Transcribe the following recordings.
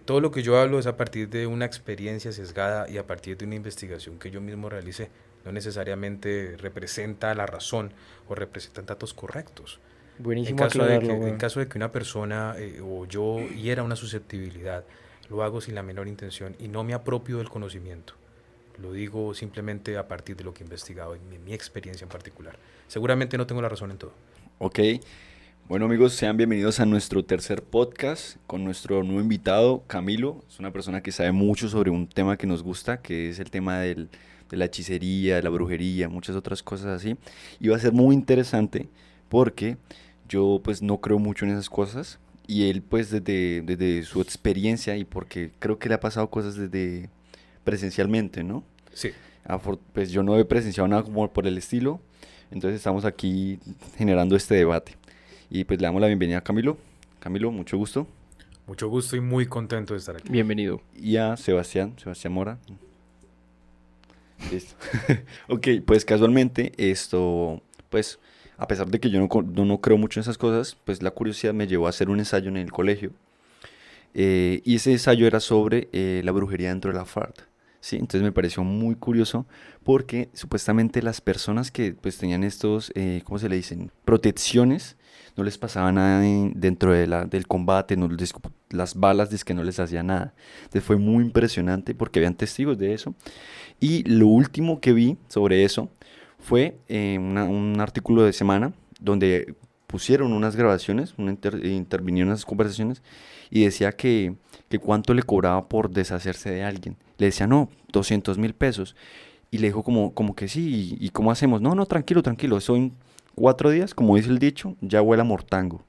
Todo lo que yo hablo es a partir de una experiencia sesgada y a partir de una investigación que yo mismo realicé. No necesariamente representa la razón o representan datos correctos. Buenísimo aclararlo, En weón. caso de que una persona o yo hiera una susceptibilidad, lo hago sin la menor intención y no me apropio del conocimiento. Lo digo simplemente a partir de lo que he investigado en mi experiencia en particular. Seguramente no tengo la razón en todo. Ok, bueno amigos, sean bienvenidos a nuestro tercer podcast con nuestro nuevo invitado, Camilo. Es una persona que sabe mucho sobre un tema que nos gusta, que es el tema de la hechicería, de la brujería, muchas otras cosas así. Y va a ser muy interesante porque yo pues no creo mucho en esas cosas y él pues desde su experiencia y porque creo que le ha pasado cosas desde presencialmente, ¿no? Sí. Pues yo no he presenciado nada como por el estilo, entonces estamos aquí generando este debate. Y pues le damos la bienvenida a Camilo. Camilo, mucho gusto. Mucho gusto y muy contento de estar aquí. Bienvenido. Y a Sebastián Mora. Listo. Ok, pues casualmente pues a pesar de que yo no creo mucho en esas cosas, pues la curiosidad me llevó a hacer un ensayo en el colegio. Y ese ensayo era sobre la brujería dentro de la FARC. Sí, entonces me pareció muy curioso porque supuestamente las personas que pues tenían estos, ¿cómo se le dicen? Protecciones, no les pasaba nada dentro del combate, las balas que no les hacía nada. Entonces fue muy impresionante porque habían testigos de eso. Y lo último que vi sobre eso fue un artículo de Semana donde pusieron unas grabaciones, intervinieron en esas conversaciones y decía que cuánto le cobraba por deshacerse de alguien. Le decía, no, 200.000 pesos. Y le dijo como que sí, ¿y cómo hacemos? No, no, tranquilo, tranquilo, eso en 4 días, como dice el dicho, ya huele a mortango.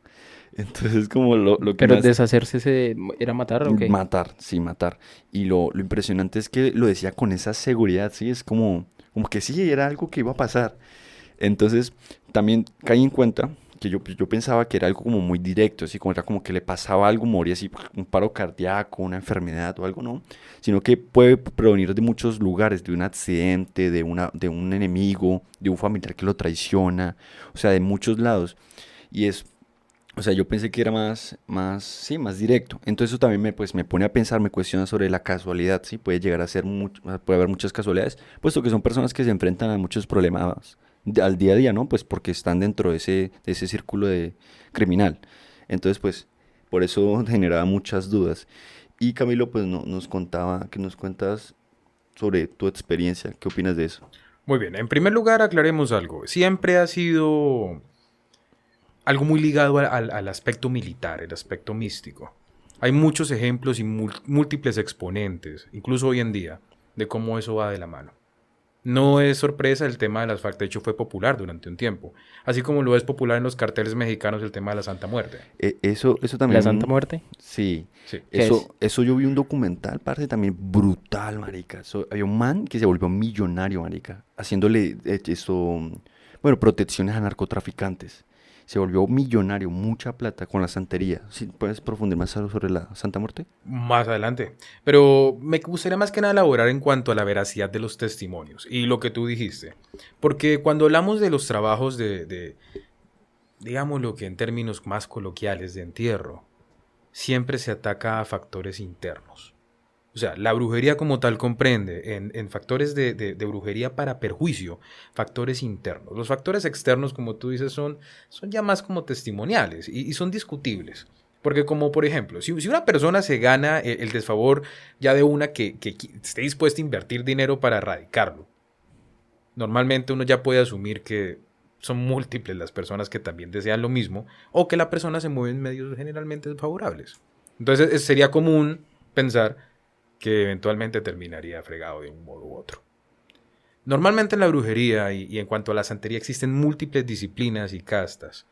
Entonces como lo que me Pero hace... deshacerse era matar, ¿o qué? Matar, sí, matar. Y lo impresionante es que lo decía con esa seguridad, sí, es como que sí, era algo que iba a pasar. Entonces, también caí en cuenta que yo pensaba que era algo como muy directo, así como era como que le pasaba algo, moría así, un paro cardíaco, una enfermedad o algo, ¿no? Sino que puede provenir de muchos lugares, de un accidente, de un enemigo, de un familiar que lo traiciona, o sea, de muchos lados. Y es o sea, yo pensé que era sí, más directo. Entonces eso también pues, me pone a pensar, me cuestiona sobre la casualidad, ¿sí? Puede llegar a ser, puede haber muchas casualidades, puesto que son personas que se enfrentan a muchos problemas al día a día, ¿no? Pues porque están dentro de ese círculo de criminal. Entonces, pues, por eso generaba muchas dudas. Y Camilo, pues, nos contaba, que nos cuentas sobre tu experiencia. ¿Qué opinas de eso? Muy bien, en primer lugar aclaremos algo. Siempre ha sido algo muy ligado al aspecto militar, el aspecto místico. Hay muchos ejemplos y múltiples exponentes, incluso hoy en día, de cómo eso va de la mano. No es sorpresa el tema de las FARC, de hecho fue popular durante un tiempo, así como lo es popular en los carteles mexicanos el tema de la Santa Muerte. Eso ¿La Santa también, Muerte? sí, Sí. ¿Qué es? eso yo vi un documental, parte también brutal, marica. Había un man que se volvió millonario, marica, haciéndole bueno, protecciones a narcotraficantes. Se volvió millonario, mucha plata con la santería. ¿Sí? ¿Puedes profundizar más sobre la Santa Muerte? Más adelante. Pero me gustaría más que nada elaborar en cuanto a la veracidad de los testimonios y lo que tú dijiste. Porque cuando hablamos de los trabajos digámoslo que en términos más coloquiales, de entierro, siempre se ataca a factores internos. O sea, la brujería como tal comprende en factores de brujería para perjuicio, factores internos. Los factores externos, como tú dices, son ya más como testimoniales y son discutibles. Porque como por ejemplo, si una persona se gana el desfavor ya de una que esté dispuesta a invertir dinero para erradicarlo, normalmente uno ya puede asumir que son múltiples las personas que también desean lo mismo o que la persona se mueve en medios generalmente desfavorables. Entonces sería común pensar que eventualmente terminaría fregado de un modo u otro. Normalmente en la brujería y en cuanto a la santería existen múltiples disciplinas y castas.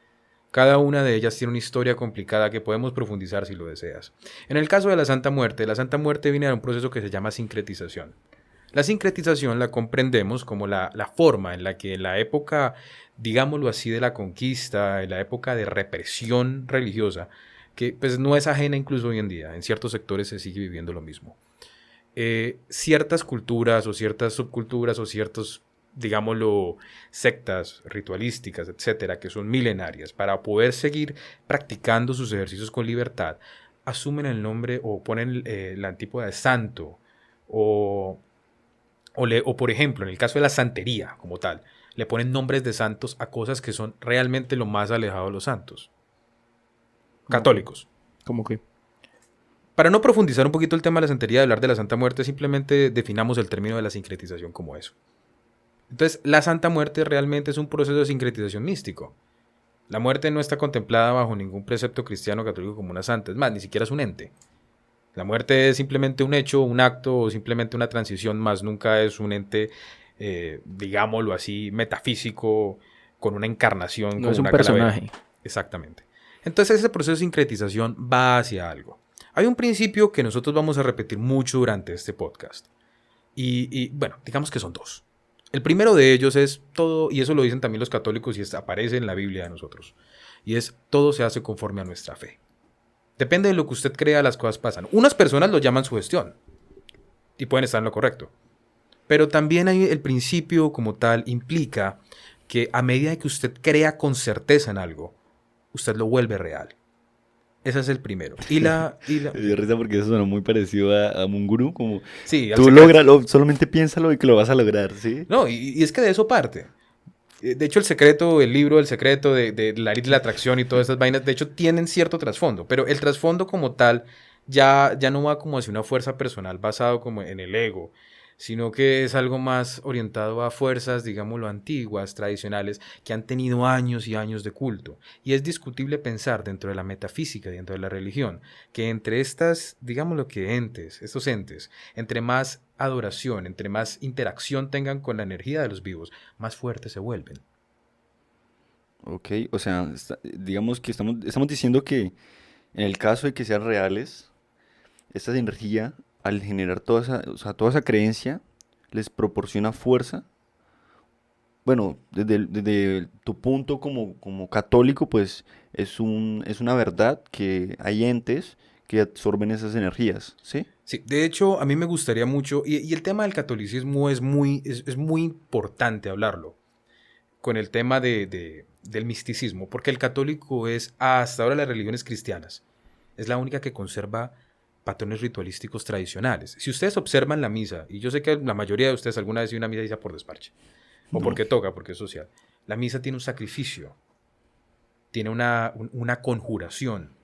Cada una de ellas tiene una historia complicada que podemos profundizar si lo deseas. En el caso de la Santa Muerte viene de un proceso que se llama sincretización. La sincretización la comprendemos como la forma en la que en la época, digámoslo así, de la conquista, en la época de represión religiosa, que pues no es ajena incluso hoy en día, en ciertos sectores se sigue viviendo lo mismo. Ciertas culturas o ciertas subculturas o ciertos, digámoslo, sectas ritualísticas, etcétera, que son milenarias, para poder seguir practicando sus ejercicios con libertad, asumen el nombre o ponen la antípoda de santo o por ejemplo, en el caso de la santería como tal, le ponen nombres de santos a cosas que son realmente lo más alejado de los santos. Católicos. ¿Cómo que? Para no profundizar un poquito el tema de la santería y hablar de la Santa Muerte, simplemente definamos el término de la sincretización como eso. Entonces, la Santa Muerte realmente es un proceso de sincretización místico. La muerte no está contemplada bajo ningún precepto cristiano o católico como una santa. Es más, ni siquiera es un ente. La muerte es simplemente un hecho, un acto o simplemente una transición, más nunca es un ente, digámoslo así, metafísico, con una encarnación. No es un personaje. Calavera. Exactamente. Entonces ese proceso de sincretización va hacia algo. Hay un principio que nosotros vamos a repetir mucho durante este podcast. Y bueno, digamos que son dos. El primero de ellos es todo, y eso lo dicen también los católicos y aparece en la Biblia de nosotros, y es todo se hace conforme a nuestra fe. Depende de lo que usted crea, las cosas pasan. Unas personas lo llaman sugestión y pueden estar en lo correcto. Pero también hay el principio como tal implica que a medida que usted crea con certeza en algo, usted lo vuelve real. Ese es el primero. Me dio risa porque eso suena muy parecido a un gurú, como sí, tú lógralo, solamente piénsalo y que lo vas a lograr, ¿sí? No, y es que de eso parte. De hecho, el libro El Secreto de la ley de la atracción y todas esas vainas, de hecho, tienen cierto trasfondo, pero el trasfondo como tal ya no va como hacia una fuerza personal basado como en el ego, sino que es algo más orientado a fuerzas, digámoslo, antiguas, tradicionales, que han tenido años y años de culto. Y es discutible pensar dentro de la metafísica, dentro de la religión, que entre estas, digámoslo que estos entes, entre más adoración, entre más interacción tengan con la energía de los vivos, más fuertes se vuelven. Ok, o sea, digamos que estamos diciendo que en el caso de que sean reales, esta energía, al generar toda esa creencia, les proporciona fuerza. Bueno, desde tu punto como católico, pues es una verdad que hay entes que absorben esas energías, ¿sí? Sí, de hecho, a mí me gustaría mucho, y el tema del catolicismo es muy importante hablarlo, con el tema del misticismo, porque el católico es, hasta ahora las religiones cristianas, es la única que conserva patrones ritualísticos tradicionales. Si ustedes observan la misa, y yo sé que la mayoría de ustedes alguna vez hizo una misa por desparche, o porque toca, porque es social, la misa tiene un sacrificio, tiene una conjuración,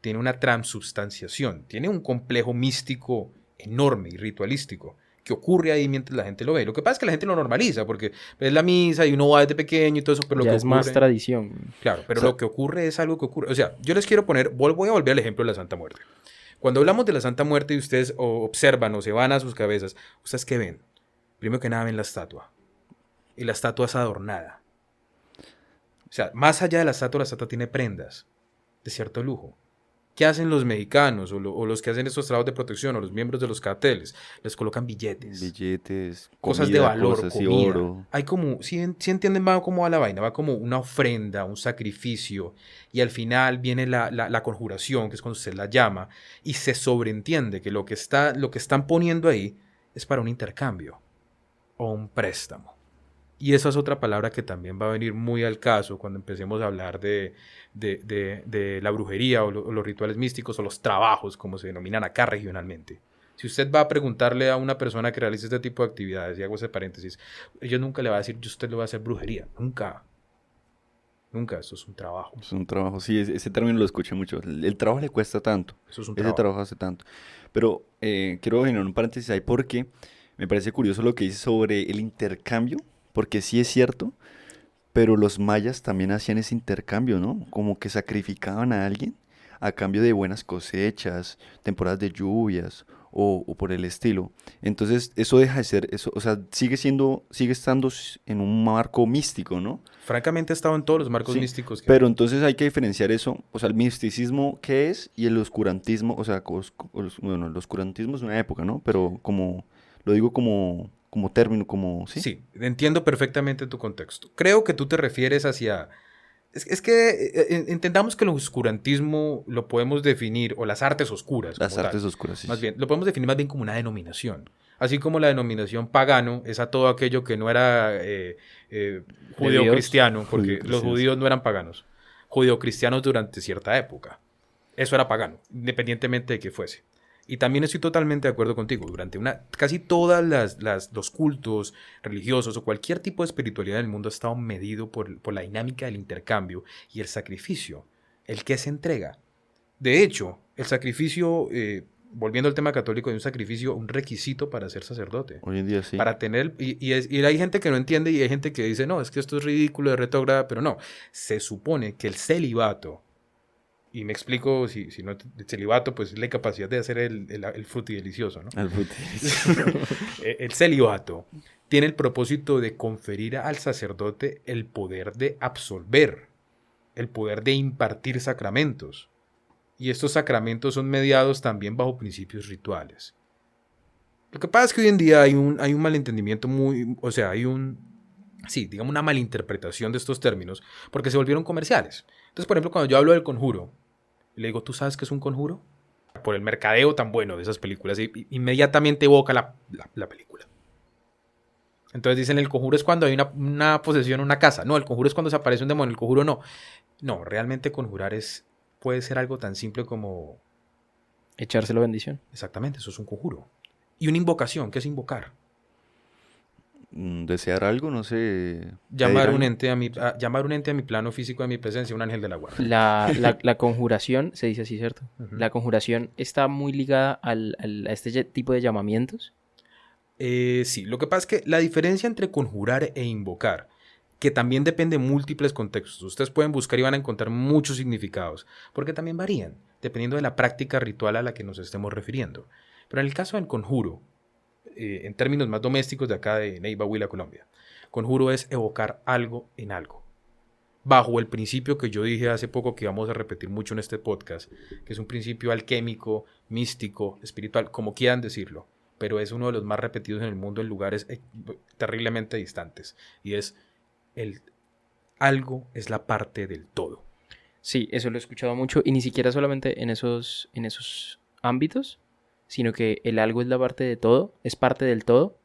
tiene una transubstanciación, tiene un complejo místico enorme y ritualístico que ocurre ahí mientras la gente lo ve. Lo que pasa es que la gente lo normaliza porque es la misa y uno va desde pequeño y todo eso, pero ya lo que es ocurre, más tradición. Claro, pero lo que ocurre es algo que ocurre. O sea, yo les quiero poner, voy a volver al ejemplo de la Santa Muerte. Cuando hablamos de la Santa Muerte y ustedes observan o se van a sus cabezas, ¿ustedes qué ven? Primero que nada ven la estatua. Y la estatua es adornada. O sea, más allá de la estatua tiene prendas de cierto lujo. ¿Qué hacen los mexicanos o los que hacen estos trabajos de protección o los miembros de los carteles? Les colocan billetes. Cosas comida, de valor, cosas comida. Y oro. Hay como, si entienden va cómo va la vaina, va como una ofrenda, un sacrificio, y al final viene la conjuración, que es cuando usted la llama, y se sobreentiende que lo que están poniendo ahí es para un intercambio o un préstamo. Y esa es otra palabra que también va a venir muy al caso cuando empecemos a hablar de la brujería o los rituales místicos o los trabajos, como se denominan acá regionalmente. Si usted va a preguntarle a una persona que realiza este tipo de actividades, y hago ese paréntesis, ellos nunca le va a decir, usted le va a hacer brujería. Nunca. Nunca, eso es un trabajo. Es un trabajo, sí, ese término lo escuché mucho. El trabajo le cuesta tanto. Eso es un Ese trabajo. trabajo hace tanto. Pero quiero generar un paréntesis ahí porque me parece curioso lo que dice sobre el intercambio, porque sí es cierto, pero los mayas también hacían ese intercambio, ¿no? Como que sacrificaban a alguien a cambio de buenas cosechas, temporadas de lluvias o por el estilo. Entonces eso deja de ser, eso, o sea, sigue estando en un marco místico, ¿no? Francamente ha estado en todos los marcos Sí, místicos. pero entonces hay que diferenciar eso, o sea, el misticismo qué es y el oscurantismo, o sea, bueno, el oscurantismo es una época, ¿no? Pero lo digo como término, ¿sí? Sí, entiendo perfectamente tu contexto. Creo que tú te refieres hacia... Es que entendamos que el oscurantismo lo podemos definir, o las artes oscuras. Las como artes tal, oscuras, sí. Más bien, lo podemos definir más bien como una denominación. Así como la denominación pagano es a todo aquello que no era judío-cristiano, porque los judíos no eran paganos. Judío-cristianos durante cierta época. Eso era pagano, independientemente de que fuese. Y también estoy totalmente de acuerdo contigo. Durante casi todas los cultos religiosos o cualquier tipo de espiritualidad del mundo ha estado medido por la dinámica del intercambio y el sacrificio, el que se entrega. De hecho, el sacrificio, volviendo al tema católico, es un sacrificio, un requisito para ser sacerdote. Hoy en día sí. Para tener, y hay gente que no entiende y hay gente que dice, no, es que esto es ridículo, de retrógrada, pero no. Se supone que el celibato, y me explico, si no, el celibato, pues es la capacidad de hacer el frutidelicioso, ¿no? El frutidelicioso. El celibato tiene el propósito de conferir al sacerdote el poder de absolver, el poder de impartir sacramentos. Y estos sacramentos son mediados también bajo principios rituales. Lo que pasa es que hoy en día hay un malentendimiento digamos una malinterpretación de estos términos, porque se volvieron comerciales. Entonces, por ejemplo, cuando yo hablo del conjuro, le digo, ¿tú sabes qué es un conjuro? Por el mercadeo tan bueno de esas películas, inmediatamente evoca la película. Entonces dicen, el conjuro es cuando hay una posesión en una casa. No, el conjuro es cuando se aparece un demonio, el conjuro no. No, realmente conjurar puede ser algo tan simple como... Echárselo bendición. Exactamente, eso es un conjuro. Y una invocación, ¿qué es invocar? Desear algo, no sé. Llamar un ente a mi plano físico, a mi presencia, un ángel de la guarda. La conjuración, se dice así, ¿cierto? Uh-huh. La conjuración está muy ligada a este tipo de llamamientos. Sí, lo que pasa es que la diferencia entre conjurar e invocar, que también depende de múltiples contextos, ustedes pueden buscar y van a encontrar muchos significados, porque también varían, dependiendo de la práctica ritual a la que nos estemos refiriendo. Pero en el caso del conjuro, en términos más domésticos de acá de Neiva, Huila, Colombia, conjuro es evocar algo en algo, bajo el principio que yo dije hace poco, que vamos a repetir mucho en este podcast, que es un principio alquémico, místico, espiritual, como quieran decirlo, pero es uno de los más repetidos en el mundo en lugares terriblemente distantes, y es algo es la parte del todo. Sí, eso lo he escuchado mucho, y ni siquiera solamente en esos ámbitos, sino que el algo es la parte de todo, es parte del todo,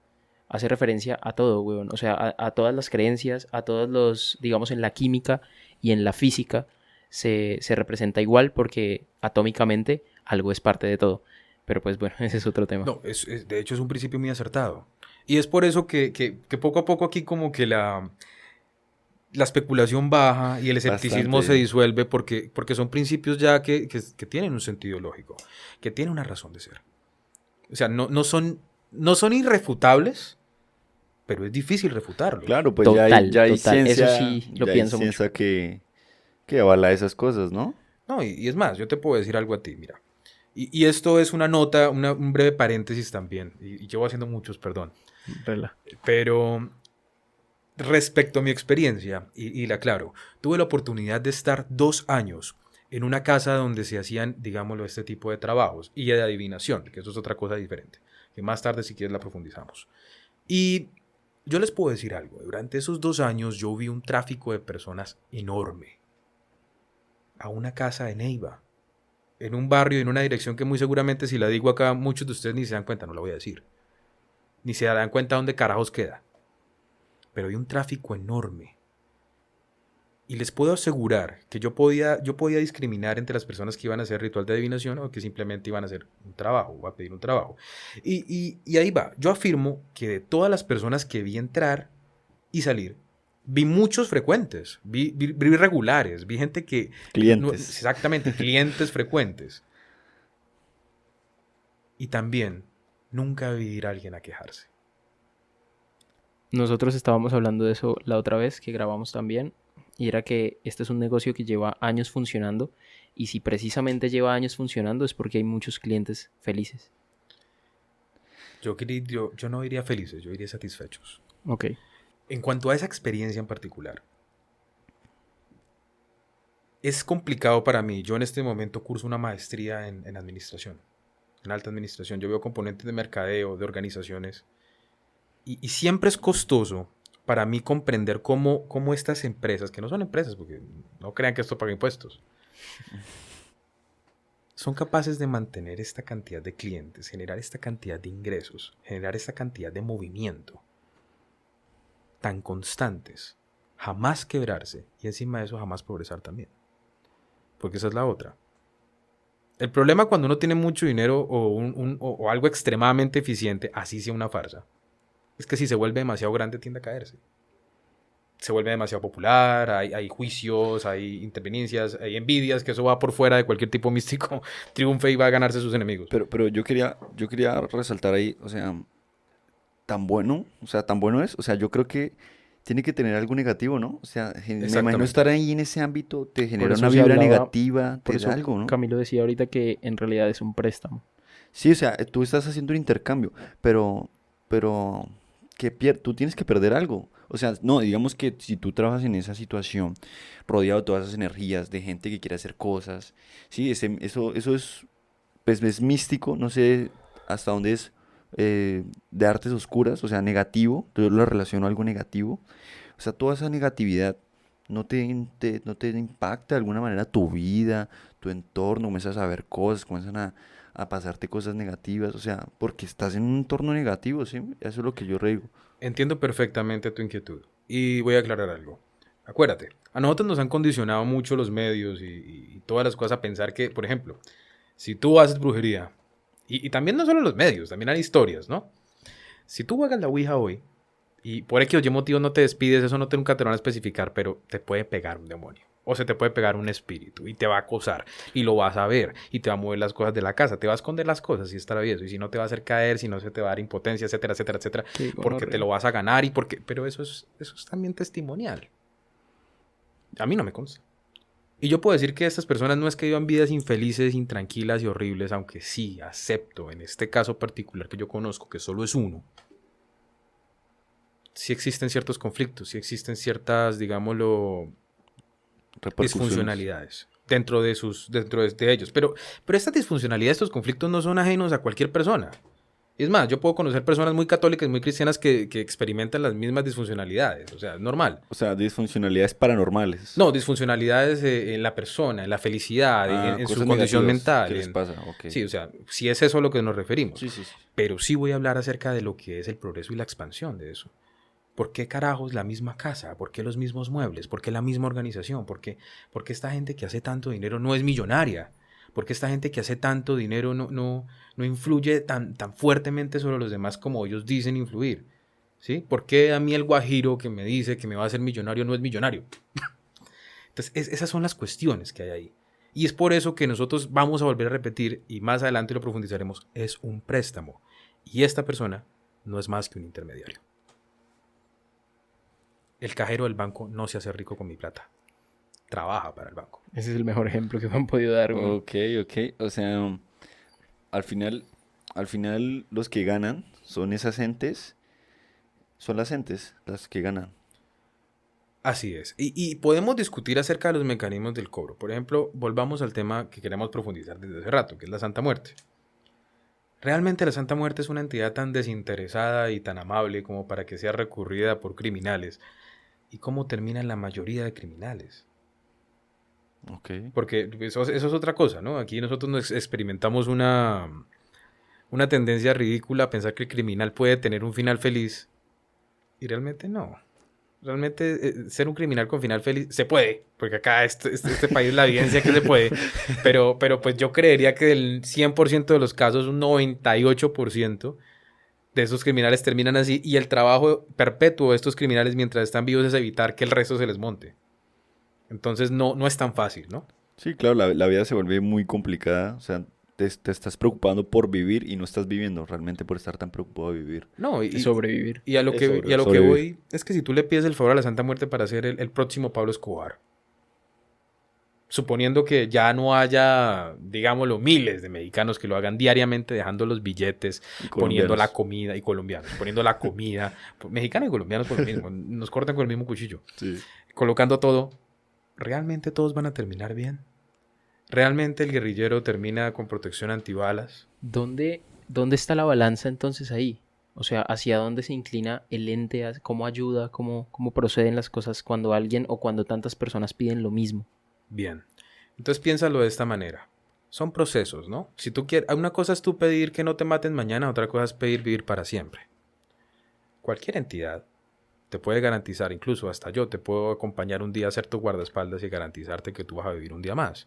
hace referencia a todo, weón. O sea, a todas las creencias, a todos los, digamos, en la química y en la física se representa igual porque atómicamente algo es parte de todo. Pero pues bueno, ese es otro tema. No, de hecho es un principio muy acertado. Y es por eso que poco a poco aquí como que la especulación baja y el escepticismo se disuelve porque son principios ya que tienen un sentido lógico, que tienen una razón de ser. O sea, no son irrefutables, pero es difícil refutarlos. Claro, pues total, ya hay ciencia, eso sí lo pienso mucho. que avala esas cosas, ¿no? No, y es más, yo te puedo decir algo a ti, mira. Y esto es una nota, un breve paréntesis también, y llevo haciendo muchos, perdón. Pero respecto a mi experiencia, y la aclaro, tuve la oportunidad de estar 2 años en una casa donde se hacían, digámoslo, este tipo de trabajos y de adivinación, que eso es otra cosa diferente, que más tarde si quieres la profundizamos. Y yo les puedo decir algo, durante esos 2 años yo vi un tráfico de personas enorme a una casa de Neiva, en un barrio, en una dirección que muy seguramente si la digo acá muchos de ustedes ni se dan cuenta, no la voy a decir, ni se dan cuenta dónde carajos queda, pero hay un tráfico enorme. Y les puedo asegurar que yo podía discriminar entre las personas que iban a hacer ritual de adivinación o que simplemente iban a hacer un trabajo o a pedir un trabajo. Y ahí va. Yo afirmo que de todas las personas que vi entrar y salir, vi muchos frecuentes, vi regulares, vi gente que... Clientes. Exactamente, clientes frecuentes. Y también nunca vi ir a alguien a quejarse. Nosotros estábamos hablando de eso la otra vez que grabamos también. Y era que este es un negocio que lleva años funcionando. Y si precisamente lleva años funcionando es porque hay muchos clientes felices. Yo no diría felices, yo diría satisfechos. Ok. En cuanto a esa experiencia en particular, es complicado para mí. Yo en este momento curso una maestría en administración, en alta administración. Yo veo componentes de mercadeo, de organizaciones. Y siempre es costoso para mí comprender cómo estas empresas, que no son empresas, porque no crean que esto paga impuestos, son capaces de mantener esta cantidad de clientes, generar esta cantidad de ingresos, generar esta cantidad de movimiento, tan constantes, jamás quebrarse y encima de eso jamás progresar también. Porque esa es la otra. El problema cuando uno tiene mucho dinero o algo extremadamente eficiente, así sea una farsa, es que si se vuelve demasiado grande tiende a caerse. Se vuelve demasiado popular, hay juicios, hay interveniencias, hay envidias, que eso va por fuera de cualquier tipo místico, triunfe y va a ganarse sus enemigos. Pero yo quería resaltar ahí, o sea, tan bueno es, o sea, yo creo que tiene que tener algo negativo, ¿no? O sea, me imagino Exactamente. estar ahí en ese ámbito te Por genera eso una se vibra hablaba, negativa, por te da eso algo, ¿no? Camilo decía ahorita que en realidad es un préstamo. Sí, o sea, tú estás haciendo un intercambio, pero tú tienes que perder algo. O sea, no, digamos que si tú trabajas en esa situación, rodeado de todas esas energías, de gente que quiere hacer cosas, sí, eso es, pues es místico, no sé hasta dónde es de artes oscuras, o sea, negativo, yo lo relaciono a algo negativo. O sea, toda esa negatividad no te impacta de alguna manera tu vida, tu entorno, comienzas a ver cosas, comienzan a pasarte cosas negativas, o sea, porque estás en un entorno negativo, ¿sí? Eso es lo que yo digo. Entiendo perfectamente tu inquietud. Y voy a aclarar algo. Acuérdate, a nosotros nos han condicionado mucho los medios y todas las cosas a pensar que, por ejemplo, si tú haces brujería, y también no solo los medios, también hay historias, ¿no? Si tú juegas la Ouija hoy, y por X o Y motivo no te despides, eso no te nunca te lo van a especificar, pero te puede pegar un demonio. O se te puede pegar un espíritu y te va a acosar y lo vas a ver y te va a mover las cosas de la casa, te va a esconder las cosas si es travieso y si no te va a hacer caer, si no se te va a dar impotencia, etcétera, etcétera, etcétera, Qué porque te gonorrea. lo vas a ganar y porque... Pero eso es también testimonial. A mí no me consta. Y yo puedo decir que estas personas no es que vivan vidas infelices, intranquilas y horribles, aunque sí acepto en este caso particular que yo conozco, que solo es uno, sí existen ciertos conflictos, sí existen ciertas, digámoslo, Repercusiones. disfuncionalidades dentro de ellos. Pero estas disfuncionalidades, estos conflictos no son ajenos a cualquier persona. Es más, yo puedo conocer personas muy católicas, muy cristianas que experimentan las mismas disfuncionalidades. O sea, es normal. O sea, disfuncionalidades paranormales. No, disfuncionalidades en la persona, en la felicidad, Ah, en su cosas condición negativas que mental. les pasa, ok. Sí, o sea, si es eso a lo que nos referimos. Sí, sí, sí. Pero sí voy a hablar acerca de lo que es el progreso y la expansión de eso. ¿Por qué carajos la misma casa? ¿Por qué los mismos muebles? ¿Por qué la misma organización? ¿Por qué esta gente que hace tanto dinero no es millonaria? ¿Por qué esta gente que hace tanto dinero no influye tan fuertemente sobre los demás como ellos dicen influir? ¿Sí? ¿Por qué a mí el guajiro que me dice que me va a hacer millonario no es millonario? Entonces, esas son las cuestiones que hay ahí. Y es por eso que nosotros vamos a volver a repetir, y más adelante lo profundizaremos, es un préstamo. Y esta persona no es más que un intermediario. El cajero del banco no se hace rico con mi plata. Trabaja para el banco. Ese es el mejor ejemplo que me han podido dar, weón. Ok, ok. O sea, al final, al final los que ganan son esas entes, son las entes las que ganan. Así es. Y podemos discutir acerca de los mecanismos del cobro. Por ejemplo, volvamos al tema que queremos profundizar desde hace rato, que es la Santa Muerte. ¿Realmente la Santa Muerte es una entidad tan desinteresada y tan amable como para que sea recurrida por criminales? ¿Y cómo terminan la mayoría de criminales? Ok. Porque eso es otra cosa, ¿no? Aquí nosotros nos experimentamos una tendencia ridícula a pensar que el criminal puede tener un final feliz y realmente no. Realmente ser un criminal con final feliz se puede, porque acá este país la evidencia que se puede, pero pues yo creería que del 100% de los casos, un 98% de esos criminales terminan así y el trabajo perpetuo de estos criminales mientras están vivos es evitar que el resto se les monte. Entonces no es tan fácil, ¿no? Sí, claro, la vida se vuelve muy complicada. O sea, te estás preocupando por vivir y no estás viviendo realmente por estar tan preocupado de vivir. No, De sobrevivir. y a lo Es que, y a lo que sobrevivir. voy es que si tú le pides el favor a la Santa Muerte para ser el próximo Pablo Escobar, suponiendo que ya no haya, digámoslo, miles de mexicanos que lo hagan diariamente dejando los billetes, Y poniendo la colombianos. comida, y colombianos, poniendo la comida, mexicanos y colombianos por lo mismo, nos cortan con el mismo cuchillo, Sí. colocando todo, ¿realmente todos van a terminar bien? ¿Realmente el guerrillero termina con protección antibalas? ¿Dónde está la balanza entonces ahí? O sea, ¿hacia dónde se inclina el ente? ¿Cómo ayuda? ¿Cómo proceden las cosas cuando alguien o cuando tantas personas piden lo mismo? Bien, entonces piénsalo de esta manera. Son procesos, ¿no? Si tú quieres, una cosa es tú pedir que no te maten mañana, otra cosa es pedir vivir para siempre. Cualquier entidad te puede garantizar, incluso hasta yo te puedo acompañar un día a ser tu guardaespaldas y garantizarte que tú vas a vivir un día más.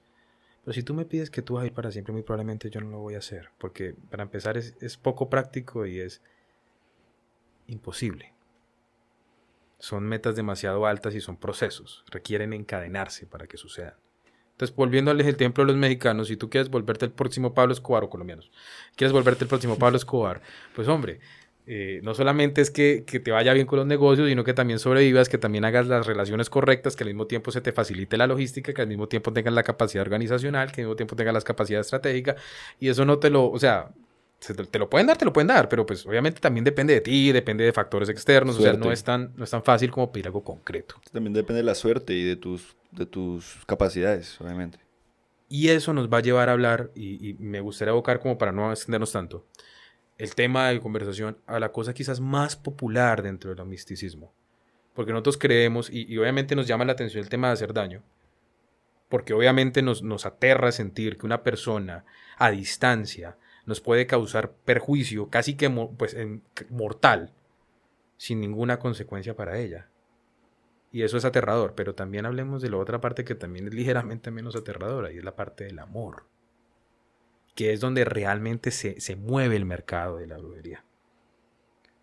Pero si tú me pides que tú vas a ir para siempre, muy probablemente yo no lo voy a hacer. Porque para empezar es poco práctico y es imposible. Son metas demasiado altas y son procesos. Requieren encadenarse para que sucedan. Entonces, volviendo al ejemplo de los mexicanos, si tú quieres volverte el próximo Pablo Escobar, o colombianos, quieres volverte el próximo Pablo Escobar, pues hombre, no solamente es que te vaya bien con los negocios, sino que también sobrevivas, que también hagas las relaciones correctas, que al mismo tiempo se te facilite la logística, que al mismo tiempo tengas la capacidad organizacional, que al mismo tiempo tengas las capacidades estratégicas, y eso no te lo, o sea, te lo pueden dar, pero pues obviamente también depende de ti, depende de factores externos, Suerte. o sea, no es tan fácil como pedir algo concreto. También depende de la suerte y de tus capacidades, obviamente. Y eso nos va a llevar a hablar, y me gustaría evocar como para no extendernos tanto, el tema de conversación a la cosa quizás más popular dentro del misticismo. Porque nosotros creemos, y obviamente nos llama la atención el tema de hacer daño, porque obviamente nos aterra sentir que una persona a distancia nos puede causar perjuicio casi que mortal, sin ninguna consecuencia para ella. Y eso es aterrador, pero también hablemos de la otra parte que también es ligeramente menos aterradora, y es la parte del amor, que es donde realmente se mueve el mercado de la brujería.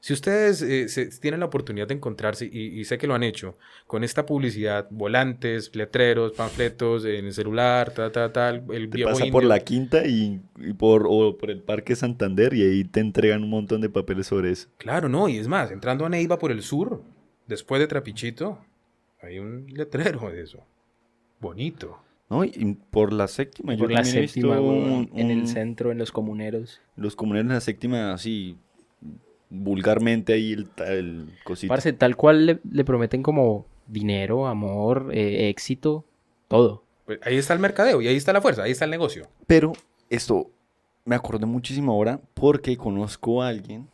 Si ustedes tienen la oportunidad de encontrarse, y sé que lo han hecho, con esta publicidad, volantes, letreros, panfletos en el celular, el Te viejo pasa indio. por la Quinta o por el Parque Santander y ahí te entregan un montón de papeles sobre eso. Claro, no, y es más, entrando a Neiva por el sur, después de Trapichito, hay un letrero de eso. Bonito. ¿No? Y por la séptima, yo Por la también he visto séptima, weón, en el centro, en los comuneros. los comuneros en la séptima, así, vulgarmente ahí el cosito. Parce, tal cual le prometen como dinero, amor, éxito, todo. Pues ahí está el mercadeo, y ahí está la fuerza, ahí está el negocio. Pero esto me acordé muchísimo ahora porque conozco a alguien,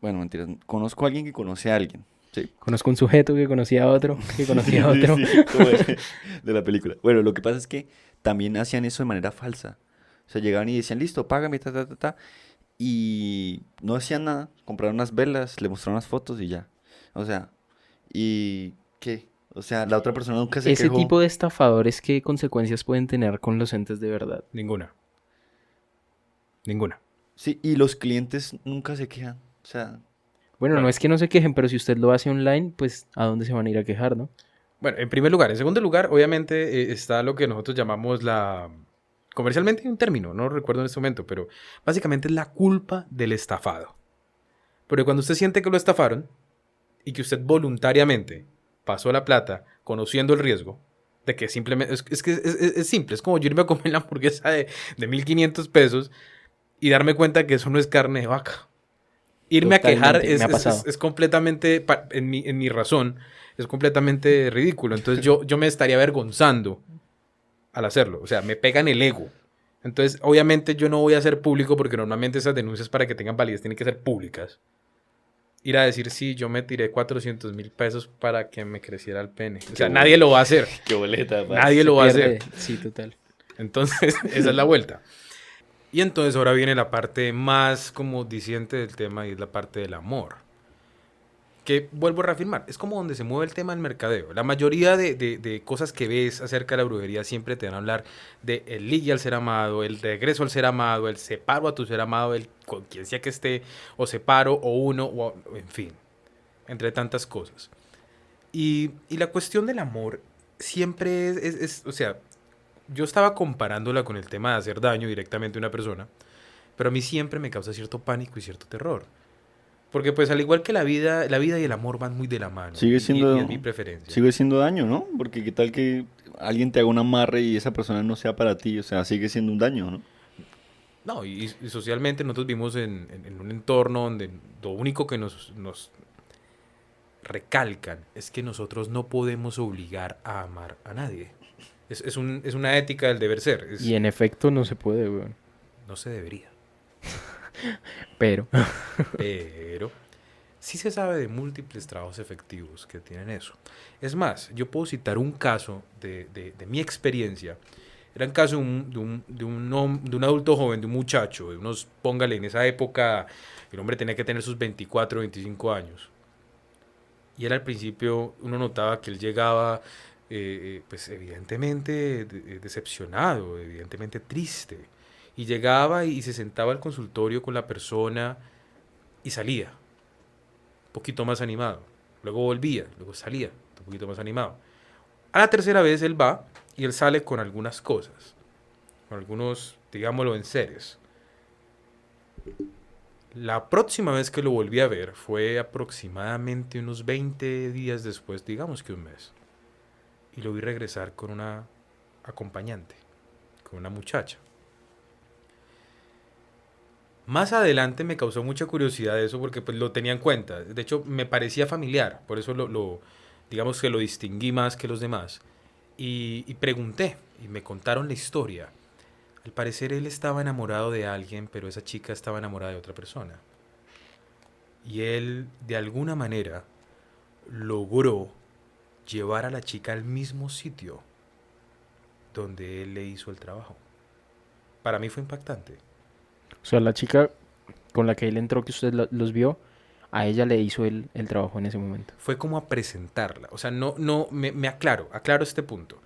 bueno, mentiras, conozco a alguien que conoce a alguien. Sí. Conozco un sujeto que conocía a otro, que conocía a otro. Sí, como de la película. Bueno, lo que pasa es que también hacían eso de manera falsa. O sea, llegaban y decían, listo, págame, ta. Y no hacían nada. Compraron unas velas, le mostraron unas fotos y ya. O sea, ¿y qué? O sea, la otra persona nunca se Ese quejó. tipo de estafadores, ¿qué consecuencias pueden tener con los entes de verdad? Ninguna. Sí, y los clientes nunca se quejan. O sea, Bueno, Bueno. no es que no se quejen, pero si usted lo hace online, pues ¿a dónde se van a ir a quejar, no? Bueno, en primer lugar. En segundo lugar, obviamente está lo que nosotros llamamos comercialmente hay un término, no recuerdo en este momento, pero básicamente es la culpa del estafado. Porque cuando usted siente que lo estafaron y que usted voluntariamente pasó la plata conociendo el riesgo de que simplemente... Es simple, es como yo irme a comer la hamburguesa de 1.500 pesos y darme cuenta que eso no es carne de vaca. Irme a quejar Totalmente, me ha pasado. es completamente, en mi razón, es completamente ridículo. Entonces yo me estaría avergonzando al hacerlo. O sea, me pega en el ego. Entonces, obviamente yo no voy a hacer público porque normalmente esas denuncias para que tengan validez tienen que ser públicas. Ir a decir, sí, yo me tiré 400.000 pesos para que me creciera el pene. O sea, nadie lo va a hacer. qué boleta. Nadie lo va a Pierde. hacer. Sí, total. Entonces, esa es la vuelta. Y entonces ahora viene la parte más como diciente del tema y es la parte del amor. Que vuelvo a reafirmar, es como donde se mueve el tema del mercadeo. La mayoría de cosas que ves acerca de la brujería siempre te van a hablar de el ligue al ser amado, el regreso al ser amado, el separo a tu ser amado, el con quien sea que esté, o separo, o uno, en fin, entre tantas cosas. Y la cuestión del amor siempre o sea, yo estaba comparándola con el tema de hacer daño directamente a una persona, pero a mí siempre me causa cierto pánico y cierto terror. Porque pues al igual que la vida y el amor van muy de la mano. Sigue siendo- y es mi preferencia. Sigue siendo daño, ¿no? Porque qué tal que alguien te haga un amarre y esa persona no sea para ti. O sea, sigue siendo un daño, ¿no? No, y socialmente nosotros vivimos en un entorno donde lo único que nos recalcan es que nosotros no podemos obligar a amar a nadie. Es una ética del deber ser. Y en efecto no se puede, weón. No se debería. Pero Pero sí se sabe de múltiples trabajos efectivos que tienen eso. Es más, yo puedo citar un caso de mi experiencia. Era un caso de un adulto joven, de un muchacho, de unos, póngale, en esa época el hombre tenía que tener sus 24, 25 años. Y él al principio, uno notaba que él llegaba pues evidentemente decepcionado, evidentemente triste. Y llegaba y se sentaba al consultorio con la persona y salía, un poquito más animado. Luego volvía, luego salía, un poquito más animado. A la tercera vez él va y él sale con algunas cosas, con algunos, digámoslo, enseres. La próxima vez que lo volví a ver fue aproximadamente unos 20 días después, digamos que un mes. Y lo vi regresar con una acompañante, con una muchacha. Más adelante me causó mucha curiosidad eso porque pues lo tenía en cuenta. De hecho, me parecía familiar, por eso digamos que lo distinguí más que los demás. Y pregunté, y me contaron la historia. Al parecer él estaba enamorado de alguien, pero esa chica estaba enamorada de otra persona. Y él, de alguna manera, logró llevar a la chica al mismo sitio donde él le hizo el trabajo. Para mí fue impactante. O sea, la chica con la que él entró, que usted los vio, a ella le hizo el trabajo en ese momento. Fue como a presentarla. O sea, me aclaro este punto.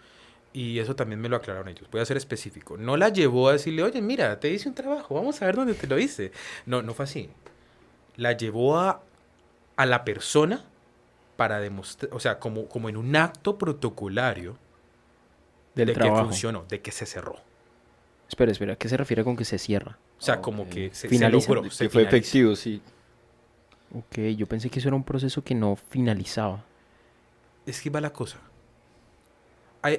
Y eso también me lo aclararon ellos. Voy a ser específico. No la llevó a decirle, oye, mira, te hice un trabajo, vamos a ver dónde te lo hice. No, no fue así. La llevó a la persona para demostrar, o sea, como en un acto protocolario Del de que trabajo. funcionó, de que se cerró. Espera, ¿a qué se refiere con que se cierra? O sea, Ok. como que se ¿Finaliza? logró, se Que fue finalizó. efectivo, sí. Ok, yo pensé que eso era un proceso que no finalizaba. Es que va la cosa.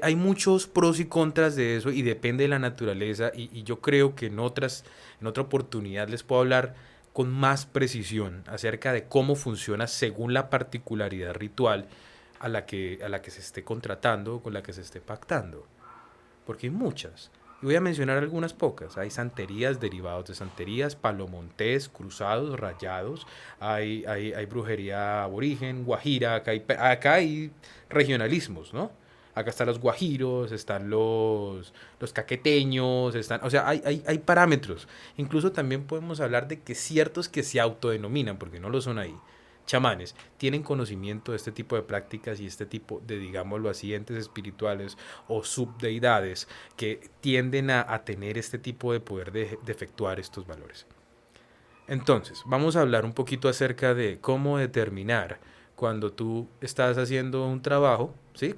Hay muchos pros y contras de eso y depende de la naturaleza y yo creo que en otra oportunidad les puedo hablar con más precisión acerca de cómo funciona según la particularidad ritual a la que se esté contratando o con la que se esté pactando. Porque hay muchas. Y voy a mencionar algunas pocas. Hay santerías, derivados de santerías, palomontés, cruzados, rayados. Hay brujería aborigen, guajira. Acá hay regionalismos, ¿no? Acá están los guajiros, están los caqueteños, o sea, hay parámetros. Incluso también podemos hablar de que ciertos que se autodenominan, porque no lo son ahí, chamanes, tienen conocimiento de este tipo de prácticas y este tipo de, digámoslo así, entes espirituales o subdeidades que tienden a tener este tipo de poder de efectuar estos valores. Entonces, vamos a hablar un poquito acerca de cómo determinar cuando tú estás haciendo un trabajo, ¿sí?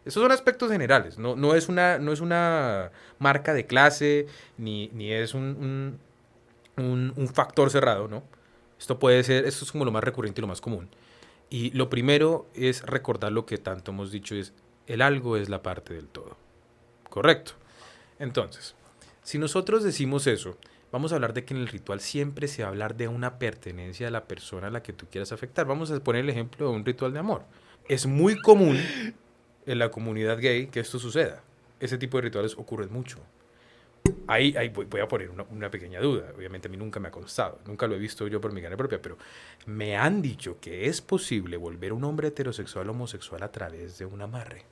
Estos son aspectos generales, no es una marca de clase, ni es un factor cerrado, ¿no? Esto es como lo más recurrente y lo más común. Y lo primero es recordar lo que tanto hemos dicho, es el algo es la parte del todo. Correcto. Entonces, si nosotros decimos eso, vamos a hablar de que en el ritual siempre se va a hablar de una pertenencia a la persona a la que tú quieras afectar. Vamos a poner el ejemplo de un ritual de amor. Es muy común en la comunidad gay que esto suceda. Ese tipo de rituales ocurren mucho. Ahí voy a poner una pequeña duda. Obviamente a mí nunca me ha constado, nunca lo he visto yo por mi carne propia, pero me han dicho que es posible volver un hombre heterosexual homosexual a través de un amarre.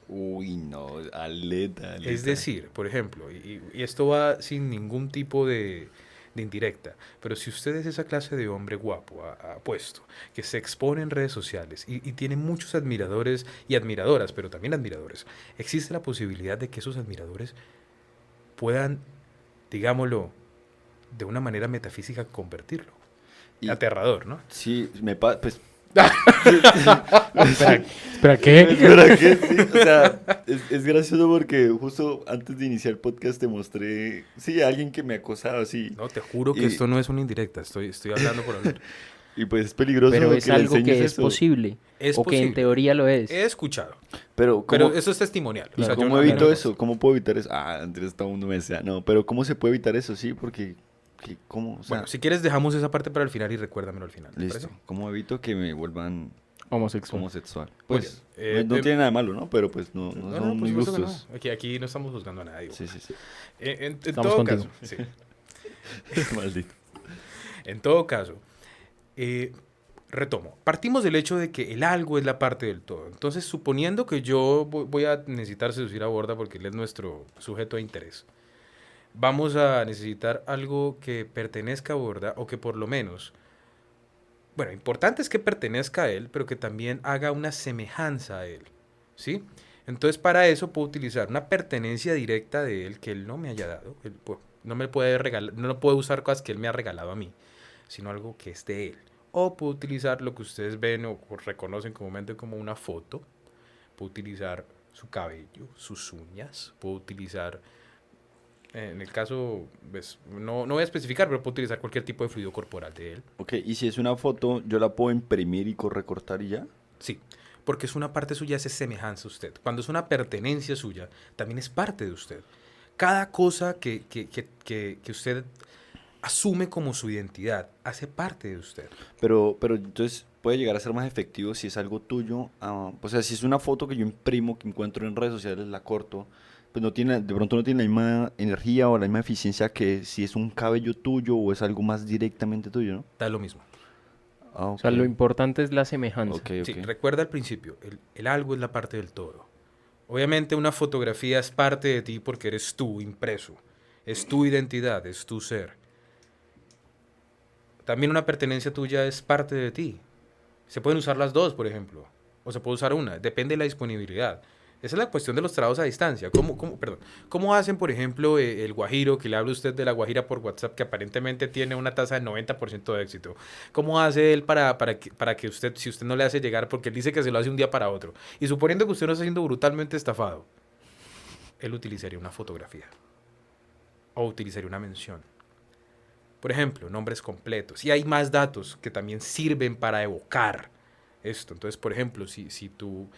Uy, no, aleta. Es decir, por ejemplo, y esto va sin ningún tipo de indirecta, pero si usted es esa clase de hombre guapo, apuesto, que se expone en redes sociales y tiene muchos admiradores y admiradoras, pero también admiradores, existe la posibilidad de que esos admiradores puedan, digámoslo, de una manera metafísica convertirlo. Y Aterrador, ¿no? sí, pues Espera, ¿qué? espera que sí, o sea, es gracioso porque justo antes de iniciar el podcast te mostré, sí, a alguien que me acosaba así. No, te juro que Y- esto no es una indirecta, estoy hablando por hablar. Y pues es peligroso Pero es que le algo que enseñes es eso. posible. Es o que en posible. teoría lo es. He escuchado, Pero pero ¿cómo, eso es testimonial. ¿y O sea, yo cómo no- evito no- eso? ¿Cómo puedo evitar eso? Ah, Andrés, todo el mundo me decía, no, pero ¿cómo se puede evitar eso? Sí, porque, ¿cómo? O sea, Bueno, si quieres dejamos esa parte para el final y recuérdamelo al final. ¿te listo. parece? ¿Cómo evito que me vuelvan Homosexual. homosexual? Muy Pues, bien. no tiene nada de malo, ¿no? Pero pues no No, son por mis supuesto que gustos. no. Aquí no estamos juzgando a nadie. Sí, sí, sí. En Estamos todo contigo. caso, sí. Maldito. En todo caso, retomo. Partimos del hecho de que el algo es la parte del todo. Entonces, suponiendo que yo voy a necesitar seducir a Borda porque él es nuestro sujeto de interés, vamos a necesitar algo que pertenezca a Borda o que por lo menos, bueno, importante es que pertenezca a él, pero que también haga una semejanza a él. ¿sí? Entonces para eso puedo utilizar una pertenencia directa de él que él no me haya dado. Él, pues, no me puede regalar, no puedo usar cosas que él me ha regalado a mí, sino algo que es de él. O puedo utilizar lo que ustedes ven o reconocen comúnmente como una foto. Puedo utilizar su cabello, sus uñas. Puedo utilizar, en el caso, pues, no voy a especificar, pero puedo utilizar cualquier tipo de fluido corporal de él. Ok, y si es una foto, yo la puedo imprimir y recortar y ya. Sí, porque es una parte suya, es semejanza a usted. Cuando es una pertenencia suya, también es parte de usted. Cada cosa que usted asume como su identidad hace parte de usted. Pero entonces puede llegar a ser más efectivo si es algo tuyo. O sea, si es una foto que yo imprimo, que encuentro en redes sociales, la corto, pues no tiene, de pronto no tiene la misma energía o la misma eficiencia que si es un cabello tuyo o es algo más directamente tuyo, ¿no? Da lo mismo. Ah, O ok. sea, lo importante es la semejanza. Ok, Sí, ok. recuerda al principio, el algo es la parte del todo. Obviamente una fotografía es parte de ti porque eres tú impreso. Es tu identidad, es tu ser. También una pertenencia tuya es parte de ti. Se pueden usar las dos, por ejemplo. O se puede usar una. Depende de la disponibilidad. Esa es la cuestión de los trabajos a distancia. ¿Cómo hacen, por ejemplo, el guajiro, que le habla usted de la guajira por WhatsApp, que aparentemente tiene una tasa de 90% de éxito? ¿Cómo hace él para que usted, si usted no le hace llegar, porque él dice que se lo hace un día para otro? Y suponiendo que usted no está siendo brutalmente estafado, él utilizaría una fotografía. O utilizaría una mención. Por ejemplo, nombres completos. Y hay más datos que también sirven para evocar esto. Entonces, por ejemplo, si tú,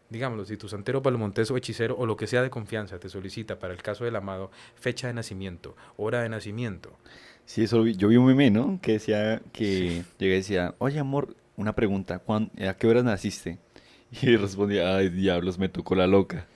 digámoslo, si tu santero, palomontés o hechicero o lo que sea de confianza te solicita para el caso del amado fecha de nacimiento, hora de nacimiento. Sí, eso yo vi un meme, ¿no? Que decía Sí. que llegué y decía, oye amor, una pregunta, ¿a qué horas naciste? Y respondía, ay diablos, me tocó la loca.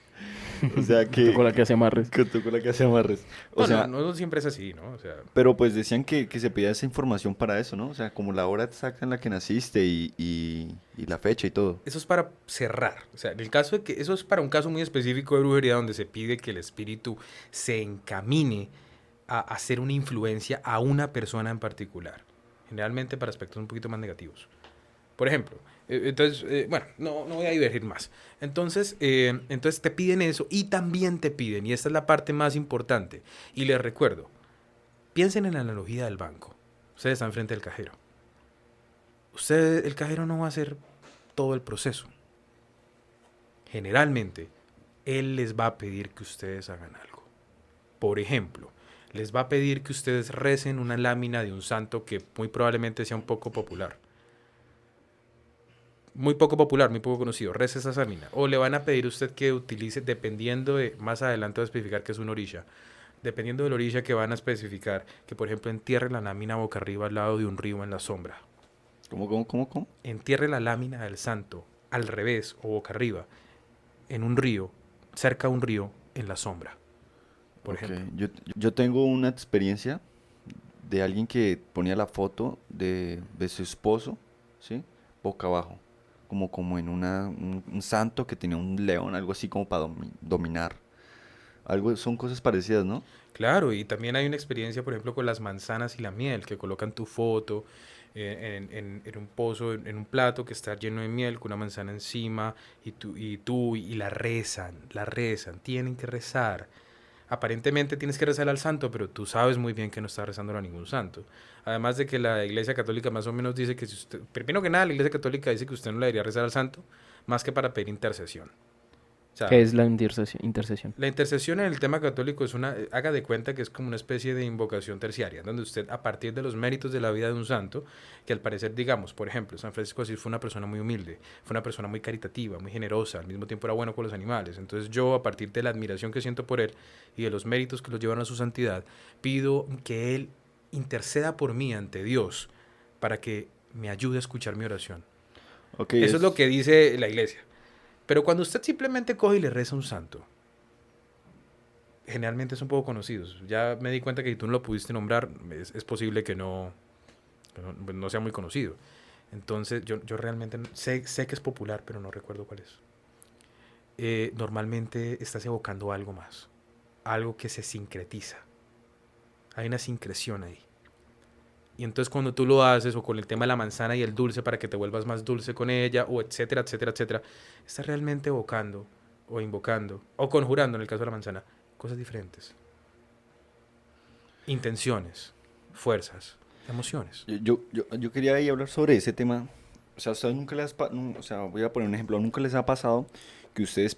O sea Con la que hace amarres. que tocó la que hace amarres. O No, no, sea, no siempre es así, ¿no? O sea, pero pues decían que se pedía esa información para eso, ¿no? O sea, como la hora exacta en la que naciste y la fecha y todo. eso es para cerrar. O sea, en el caso de que eso es para un caso muy específico de brujería donde se pide que el espíritu se encamine a hacer una influencia a una persona en particular. Generalmente para aspectos un poquito más negativos. Por ejemplo, entonces, bueno, no voy a divergir más. Entonces te piden eso y también te piden, y esta es la parte más importante, y les recuerdo, piensen en la analogía del banco. Ustedes están frente al cajero. El cajero no va a hacer todo el proceso. Generalmente, él les va a pedir que ustedes hagan algo. Por ejemplo, les va a pedir que ustedes recen una lámina de un santo que muy probablemente sea un poco popular. Muy poco popular, muy poco conocido. Reza esa lámina. O le van a pedir a usted que utilice, dependiendo de, más adelante va a especificar que es un orilla. Dependiendo del orilla que van a especificar, que por ejemplo entierre la lámina boca arriba al lado de un río en la sombra. ¿Cómo? Entierre la lámina del santo al revés o boca arriba en un río, cerca de un río, en la sombra, por Ok, ejemplo. yo tengo una experiencia de alguien que ponía la foto de su esposo, ¿sí? Boca abajo, como en un santo que tenía un león, algo así como para dominar. Algo, son cosas parecidas, ¿no? Claro, y también hay una experiencia, por ejemplo, con las manzanas y la miel, que colocan tu foto en un pozo, en un plato que está lleno de miel, con una manzana encima, y la rezan, tienen que rezar. Aparentemente tienes que rezar al santo, pero tú sabes muy bien que no estás rezando a ningún santo. Además de que la Iglesia Católica más o menos dice que si usted, primero que nada, la Iglesia Católica dice que usted no le debería rezar al santo, más que para pedir intercesión. O sea, ¿Qué es la intercesión? la intercesión en el tema católico es haga de cuenta que es como una especie de invocación terciaria, donde usted a partir de los méritos de la vida de un santo, que al parecer, digamos, por ejemplo, San Francisco de Asís fue una persona muy humilde, fue una persona muy caritativa, muy generosa, al mismo tiempo era bueno con los animales. Entonces yo, a partir de la admiración que siento por él y de los méritos que lo llevan a su santidad, pido que él interceda por mí ante Dios para que me ayude a escuchar mi oración. Ok, Eso es lo que dice la iglesia. Pero cuando usted simplemente coge y le reza a un santo, generalmente son poco conocidos. Ya me di cuenta que si tú no lo pudiste nombrar, es posible que no sea muy conocido. Entonces, yo realmente sé que es popular, pero no recuerdo cuál es. Normalmente estás evocando algo más, algo que se sincretiza. Hay una sincreción ahí. Y entonces cuando tú lo haces, o con el tema de la manzana y el dulce para que te vuelvas más dulce con ella, o etcétera, etcétera, etcétera, estás realmente evocando o invocando, o conjurando en el caso de la manzana, cosas diferentes. Intenciones, fuerzas, emociones. Yo quería ahí hablar sobre ese tema. O sea, a ustedes nunca les o sea, voy a poner un ejemplo. ¿Nunca les ha pasado que ustedes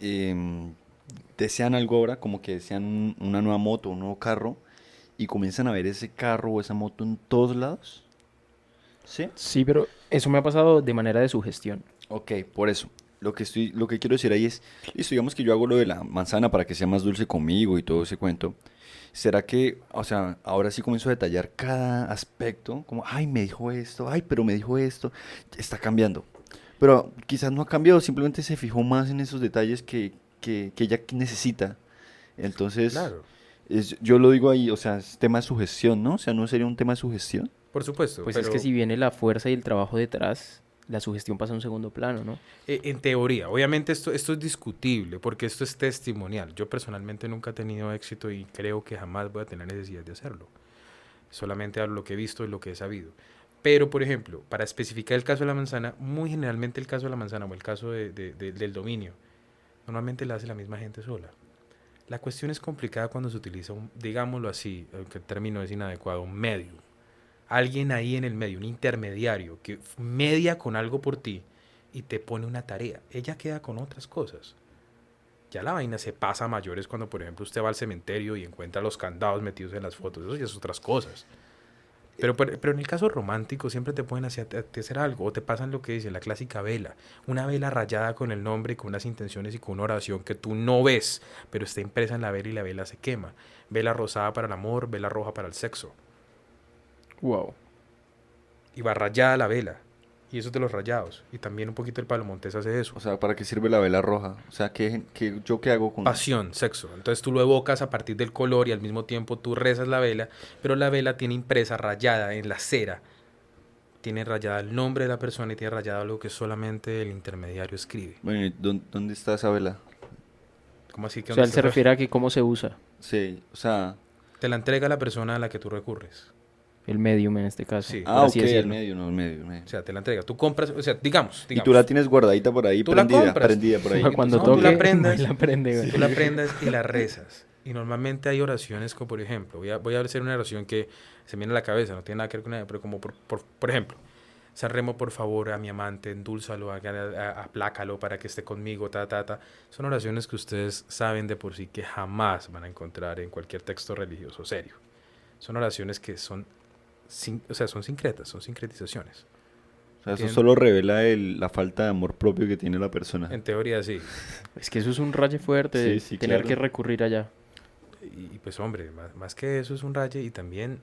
em, desean algo ahora, como que desean una nueva moto, un nuevo carro, y comienzan a ver ese carro o esa moto en todos lados? ¿Sí? Sí, pero eso me ha pasado de manera de sugestión. Ok, por eso. Lo que quiero decir ahí es, listo, digamos que yo hago lo de la manzana para que sea más dulce conmigo y todo ese cuento. ¿Será que, o sea, ahora sí comienzo a detallar cada aspecto? Como, ay, me dijo esto, ay, pero me dijo esto. Está cambiando. Pero quizás no ha cambiado, simplemente se fijó más en esos detalles que ella necesita. Entonces, Claro, yo lo digo ahí, o sea, es tema de sugestión, ¿no? O sea, ¿no sería un tema de sugestión? por supuesto, Pues es pero que si viene la fuerza y el trabajo detrás, la sugestión pasa a un segundo plano, ¿no? en teoría, obviamente esto es discutible porque esto es testimonial. Yo personalmente nunca he tenido éxito y creo que jamás voy a tener necesidad de hacerlo. Solamente hablo lo que he visto y lo que he sabido. Pero, por ejemplo, para especificar el caso de la manzana, muy generalmente el caso de la manzana o el caso del dominio, normalmente lo hace la misma gente sola. La cuestión es complicada cuando se utiliza un, digámoslo así, aunque el término es inadecuado, un medio. Alguien ahí en el medio, un intermediario que media con algo por ti y te pone una tarea. Ella queda con otras cosas. Ya la vaina se pasa a mayores cuando, por ejemplo, usted va al cementerio y encuentra los candados metidos en las fotos. Eso ya es otras cosas. Pero en el caso romántico siempre te pueden hacer algo o te pasan lo que dice la clásica vela. Una vela rayada con el nombre y con unas intenciones y con una oración que tú no ves, pero está impresa en la vela y la vela se quema. Vela rosada para el amor, vela roja para el sexo. Wow. Y va rayada la vela. Y eso es de los rayados. Y también un poquito el palo montés hace eso. O sea, ¿para qué sirve la vela roja? O sea, ¿yo qué hago con...? Pasión, sexo. Entonces tú lo evocas a partir del color y al mismo tiempo tú rezas la vela, pero la vela tiene impresa, rayada en la cera. Tiene rayada el nombre de la persona y tiene rayado algo que solamente el intermediario escribe. Bueno, ¿y dónde está esa vela? ¿Cómo así que O sea, dónde él se está? refiere a que cómo se usa Sí, o sea... Te la entrega la persona a la que tú recurres. el medium en este caso, Sí. por Ah, así ok, el decirlo. medio, no, el medio, el medio. O sea, te la entrega. Tú compras, o sea, digamos. Y tú la tienes guardadita por ahí, Tú la compras. prendida por ahí. Para cuando No, toque, tú la prendes. la prende, güey. Tú la prendas y la rezas. Y normalmente hay oraciones como, por ejemplo, voy a hacer una oración que se me viene a la cabeza, no tiene nada que ver con nada, pero como por ejemplo, San Remo, por favor, a mi amante, endúlzalo, aplácalo para que esté conmigo, ta, ta, ta. Son oraciones que ustedes saben de por sí que jamás van a encontrar en cualquier texto religioso serio. Son oraciones que son, o sea, son sincretas, son sincretizaciones. O sea, eso Entiendo. solo revela la falta de amor propio que tiene la persona. En teoría sí. Es que eso es un raye fuerte, Sí, sí, tener claro. que recurrir allá. Y pues hombre, más que eso es un raye y también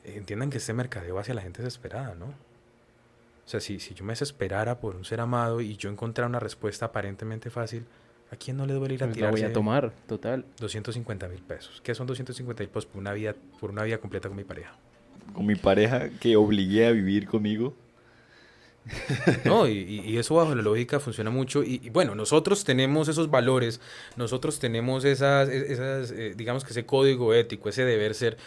entiendan que este mercadeo hacia la gente desesperada, ¿no? O sea, si yo me desesperara por un ser amado y yo encontrara una respuesta aparentemente fácil, ¿a quién no le duele ir a Pues la voy tirarse a tomar, total. 250.000 pesos? ¿Qué son 250.000 pesos por una vida completa con mi pareja? Con mi pareja que obligué a vivir conmigo. No, y eso bajo la lógica funciona mucho. Y bueno, nosotros tenemos esos valores, nosotros tenemos digamos que ese código ético, ese deber ser,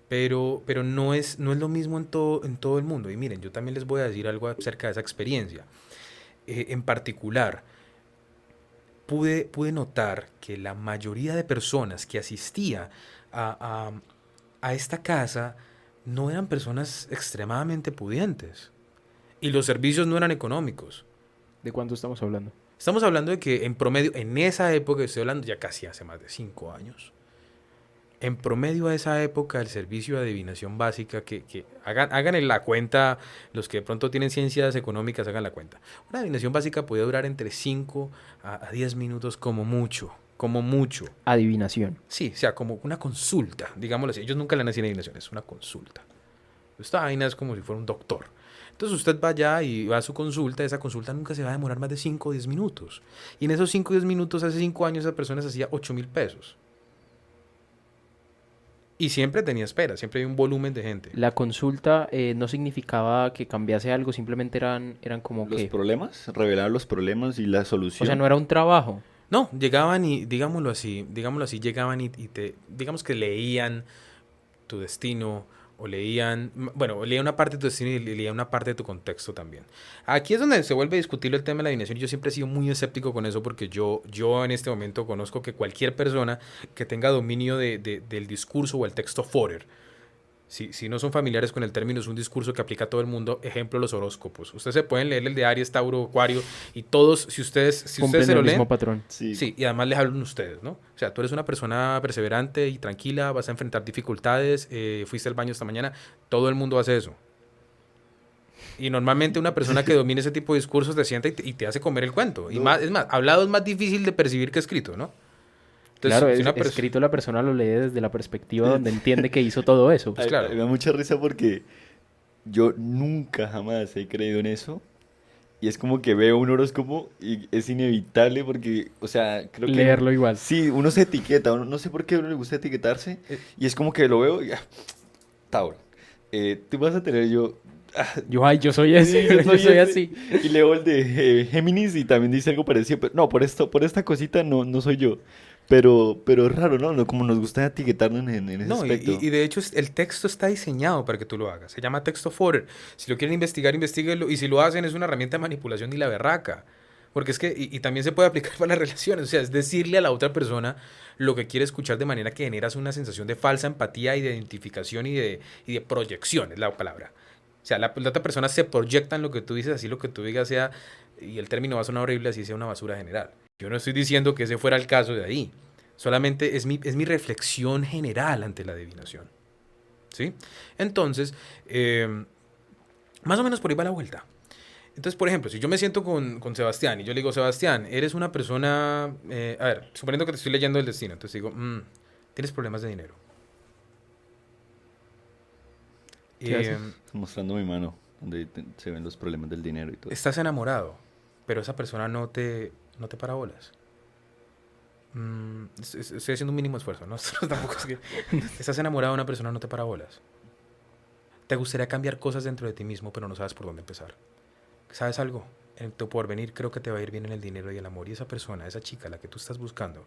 pero no es lo mismo en todo el mundo. Y miren, yo también les voy a decir algo acerca de esa experiencia. En particular, pude notar que la mayoría de personas que asistía a, a esta casa no eran personas extremadamente pudientes. Y los servicios no eran económicos. ¿De cuánto estamos hablando? Estamos hablando de que en promedio, en esa época, estoy hablando ya casi hace más de 5 años, en promedio a esa época el servicio de adivinación básica, que hagan en la cuenta, los que de pronto tienen ciencias económicas, hagan la cuenta. Una adivinación básica podía durar entre 5 a 10 minutos como mucho, como mucho. Adivinación. Sí, o sea, como una consulta, digámoslo así. Ellos nunca le han hacen adivinación, es una consulta. Esta vaina es como si fuera un doctor. Entonces usted va allá y va a su consulta, esa consulta nunca se va a demorar más de 5 o 10 minutos. Y en esos 5 o 10 minutos, hace 5 años, esa persona se hacía 8.000 pesos. Y siempre tenía espera, siempre había un volumen de gente. La consulta no significaba que cambiase algo, simplemente eran como Los que... problemas, revelar los problemas y la O solución. sea, no era un trabajo. No, llegaban y, digámoslo así, llegaban digamos que leían tu destino o leían, bueno, leía una parte de tu destino y leía una parte de tu contexto también. Aquí es donde se vuelve discutible el tema de la adivinación y yo siempre he sido muy escéptico con eso porque yo en este momento conozco que cualquier persona que tenga dominio del discurso o el texto Forer, si no son familiares con el término, es un discurso que aplica a todo el mundo. Ejemplo, los horóscopos. Ustedes se pueden leer el de Aries, Tauro, Acuario y todos, si ustedes Cumplen se el lo mismo leen, patrón. Sí, sí, y además les hablan ustedes, ¿no? O sea, tú eres una persona perseverante y tranquila, vas a enfrentar dificultades, fuiste al baño esta mañana, todo el mundo hace eso. Y normalmente una persona que domine ese tipo de discursos te sienta y te hace comer el cuento. Y No. más, es más, hablado es más difícil de percibir que escrito, ¿no? Entonces, Claro, si una escrito la persona lo lee desde la perspectiva donde entiende que hizo todo eso. Pues claro. Me da mucha risa porque yo nunca jamás he creído en eso. Y es como que veo un horóscopo y es inevitable porque, o sea, creo que... Leerlo igual. Sí, uno se etiqueta, no sé por qué a uno le gusta etiquetarse. Y es como que lo veo y... Tauro, tú vas a tener Yo soy ese, Sí, yo soy ese. así. Y leo el de Géminis y también dice algo parecido. Pero no, por esta cosita no soy yo. Pero es raro, ¿no? Como nos gusta etiquetarnos en ese No, aspecto. y de hecho el texto está diseñado para que tú lo hagas. Se llama texto fodder. Si lo quieren investigar, investíguenlo. Y si lo hacen, es una herramienta de manipulación y la berraca. Porque es que, y también se puede aplicar para las relaciones. O sea, es decirle a la otra persona lo que quiere escuchar de manera que generas una sensación de falsa empatía y de identificación y de proyección, es la palabra. O sea, la otra persona se proyecta en lo que tú dices, así lo que tú digas sea, y el término va a sonar horrible, así sea una basura general. Yo no estoy diciendo que ese fuera el caso de ahí. Solamente es mi reflexión general ante la adivinación. ¿Sí? Entonces, más o menos por ahí va la vuelta. Entonces, por ejemplo, si yo me siento con Sebastián y yo le digo, Sebastián, eres una persona, a ver, suponiendo que te estoy leyendo el destino, entonces digo, tienes problemas de dinero. ¿Qué haces? Mostrando mi mano, donde se ven los problemas del dinero y todo. Estás enamorado, pero esa persona no te para bolas. Estoy haciendo un mínimo esfuerzo, ¿no? Tampoco es que... Estás enamorado de una persona, no te para bolas. Te gustaría cambiar cosas dentro de ti mismo, pero no sabes por dónde empezar. ¿Sabes algo? En tu porvenir creo que te va a ir bien en el dinero y el amor. Y esa persona, esa chica, la que tú estás buscando,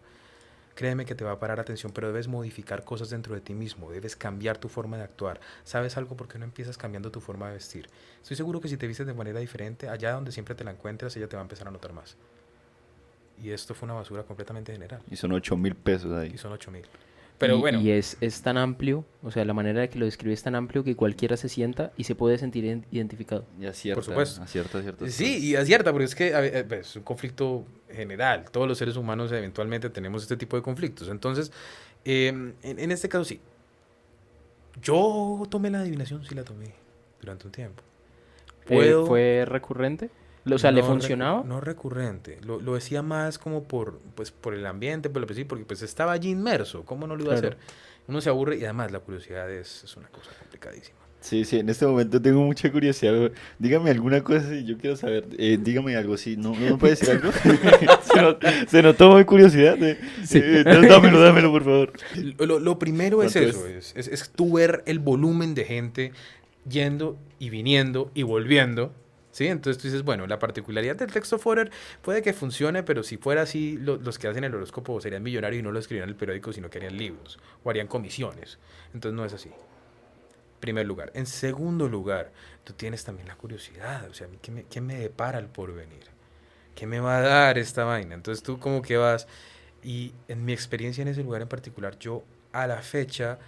créeme que te va a parar atención, pero debes modificar cosas dentro de ti mismo. Debes cambiar tu forma de actuar. ¿Sabes algo? ¿Por qué no empiezas cambiando tu forma de vestir? Estoy seguro que si te vistes de manera diferente, allá donde siempre te la encuentres, ella te va a empezar a notar más. Y esto fue una basura completamente general. Y son 8.000 pesos ahí. Y son 8.000. Pero bueno. Y es tan amplio, o sea, la manera de que lo describe es tan amplio que cualquiera se sienta y se puede sentir identificado. Y acierta, Por supuesto. acierta. Sí, y acierta, porque es que es un conflicto general. Todos los seres humanos eventualmente tenemos este tipo de conflictos. Entonces, en este caso sí. Yo tomé la adivinación, sí la tomé durante un tiempo. ¿Fue recurrente? O sea, ¿le funcionaba? No recurrente. Lo decía más como por el ambiente, porque pues estaba allí inmerso. ¿Cómo no lo iba a hacer? Uno se aburre y además la curiosidad es una cosa complicadísima. Sí, en este momento tengo mucha curiosidad. Dígame alguna cosa si yo quiero saber. Dígame algo, si no me puede decir algo. se notó muy curiosidad. Sí. Dámelo, por favor. Lo primero es ¿Cuánto eso, es tú ver el volumen de gente yendo y viniendo y volviendo. ¿Sí? Entonces tú dices, bueno, la particularidad del texto Forer puede que funcione, pero si fuera así, los que hacen el horóscopo serían millonarios y no lo escribirían en el periódico, sino que harían libros o harían comisiones. Entonces no es así. Primer lugar. En segundo lugar, tú tienes también la curiosidad. O sea, ¿qué me depara el porvenir? ¿Qué me va a dar esta vaina? Entonces tú como que vas... Y en mi experiencia en ese lugar en particular, yo a la fecha...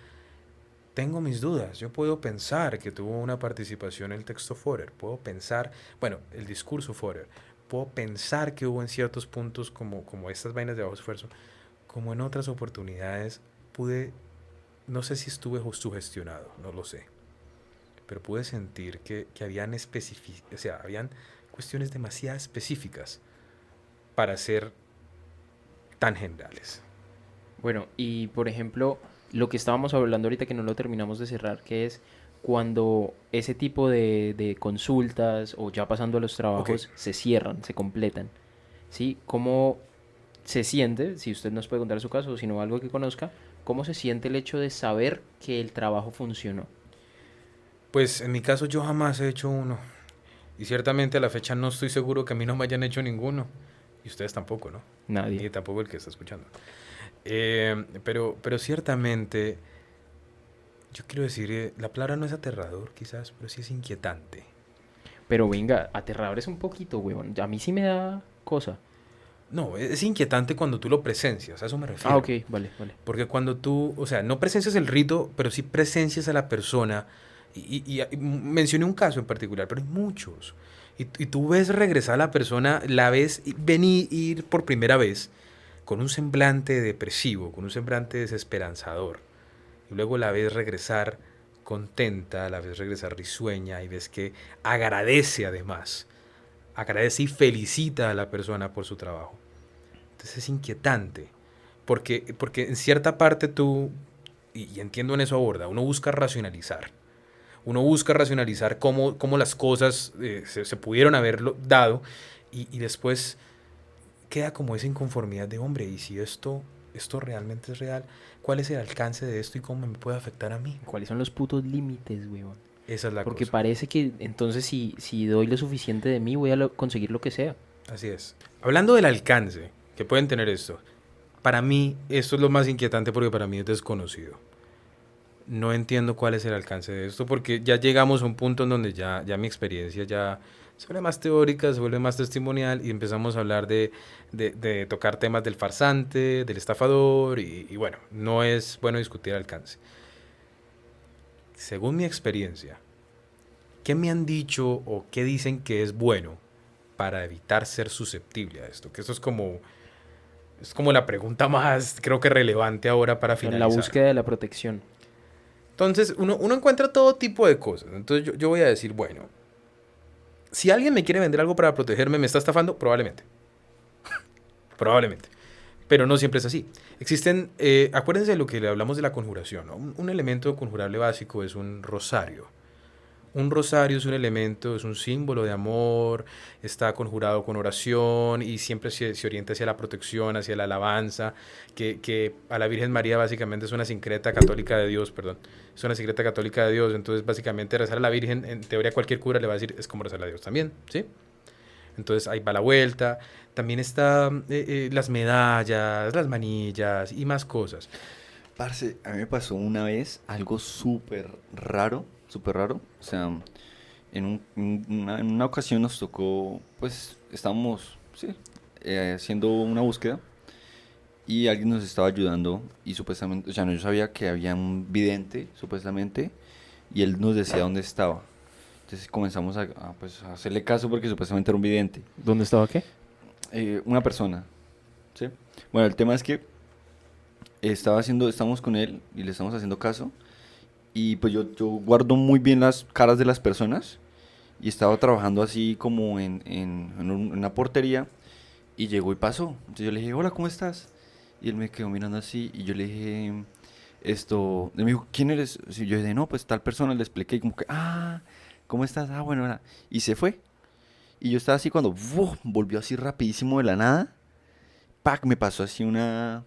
tengo mis dudas. Yo puedo pensar que tuvo una participación el texto Forer. Puedo pensar, bueno, el discurso Forer. Puedo pensar que hubo en ciertos puntos como estas vainas de bajo esfuerzo. Como en otras oportunidades no sé si estuve sugestionado, no lo sé. Pero pude sentir que habían habían cuestiones demasiado específicas para ser tan generales. Bueno, y por ejemplo, lo que estábamos hablando ahorita que no lo terminamos de cerrar, que es cuando ese tipo de consultas o ya pasando a los trabajos se cierran, se completan, ¿sí? ¿Cómo se siente, si usted nos puede contar su caso o si no algo que conozca, cómo se siente el hecho de saber que el trabajo funcionó? Pues en mi caso yo jamás he hecho uno. Y ciertamente a la fecha no estoy seguro que a mí no me hayan hecho ninguno. Y ustedes tampoco, ¿no? Nadie. Ni tampoco el que está escuchando. Pero ciertamente Yo quiero decir, la palabra no es aterrador quizás, pero sí es inquietante. Pero venga, aterrador es un poquito, weón. A mí sí me da cosa. No, es inquietante cuando tú lo presencias, a eso me Ah, refiero. ok, vale, vale. Porque cuando tú, o sea, no presencias el rito, pero sí presencias a la persona. Y mencioné un caso en particular, pero hay muchos. Y tú ves regresar a la persona, la ves venir ir por primera vez con un semblante depresivo, con un semblante desesperanzador. Y luego la ves regresar contenta, la ves regresar risueña y ves que agradece además. Agradece y felicita a la persona por su trabajo. Entonces es inquietante. Porque en cierta parte tú, y entiendo en eso aborda, uno busca racionalizar. Uno busca racionalizar cómo las cosas se pudieron haber dado y después queda como esa inconformidad de, hombre, ¿y si esto realmente es real? ¿Cuál es el alcance de esto y cómo me puede afectar a mí? ¿Cuáles son los putos límites, weón? Esa es la Porque cosa. parece que entonces si doy lo suficiente de mí voy a conseguir lo que sea. Así es. Hablando del alcance que pueden tener esto, para mí esto es lo más inquietante porque para mí es desconocido. No entiendo cuál es el alcance de esto porque ya llegamos a un punto en donde ya mi experiencia ya se vuelve más teórica, se vuelve más testimonial y empezamos a hablar de tocar temas del farsante, del estafador y bueno, no es bueno discutir alcance. Según mi experiencia, ¿qué me han dicho o qué dicen que es bueno para evitar ser susceptible a esto? Que esto es como la pregunta más, creo que relevante ahora para En la finalizar. búsqueda de la protección. Entonces, uno encuentra todo tipo de cosas. Entonces, yo voy a decir, bueno, si alguien me quiere vender algo para protegerme, ¿me está estafando? Probablemente. Probablemente. Pero no siempre es así. Existen, acuérdense de lo que le hablamos de la conjuración, ¿no? Un elemento conjurable básico es un rosario. Un rosario es un elemento, es un símbolo de amor, está conjurado con oración y siempre se orienta hacia la protección, hacia la alabanza, que a la Virgen María básicamente es una sincreta católica de Dios, perdón, es una sincreta católica de Dios, entonces básicamente rezar a la Virgen, en teoría cualquier cura le va a decir, es como rezar a Dios también, ¿sí? Entonces ahí va la vuelta, también está las medallas, las manillas y más cosas. Parce, a mí me pasó una vez algo súper raro. O sea, en una ocasión nos tocó, pues, estábamos, sí, haciendo una búsqueda y alguien nos estaba ayudando y supuestamente, o sea, no, yo sabía que había un vidente, supuestamente, y él nos decía dónde estaba. Entonces comenzamos pues, a hacerle caso porque supuestamente era un vidente. ¿Dónde estaba qué? Una persona, ¿sí? Bueno, el tema es que estamos con él y le estamos haciendo caso. Y pues yo guardo muy bien las caras de las personas. Y estaba trabajando así como en una portería. Y llegó y pasó. Entonces yo le dije, hola, ¿cómo estás? Y él me quedó mirando así. Y yo le dije, él me dijo, ¿quién eres? Y yo dije, no, pues tal persona. Le expliqué y como que, ¿cómo estás? Ah, bueno, ahora. Y se fue. Y yo estaba así cuando ¡fu! Volvió así rapidísimo de la nada. ¡Pac! Me pasó así una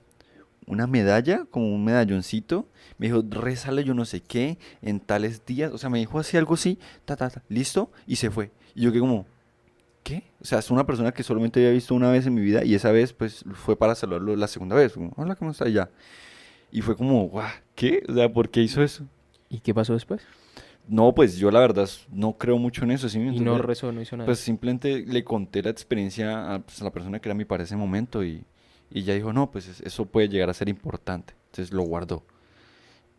medalla, como un medalloncito. Me dijo, rezale yo no sé qué, en tales días. O sea, me dijo así algo así, listo, y se fue. Y yo que como, ¿qué? O sea, es una persona que solamente había visto una vez en mi vida y esa vez, pues, fue para saludarlo la segunda vez. Como, hola, ¿cómo está? Y ya. Y fue como, guau, ¿qué? O sea, ¿por qué hizo eso? ¿Y qué pasó después? No, pues yo la verdad no creo mucho en eso, ¿sí? Y no Entonces, rezó, no hizo nada. pues simplemente le conté la experiencia pues, a la persona que era mi para ese momento y ella dijo, no, pues eso puede llegar a ser importante. Entonces lo guardó.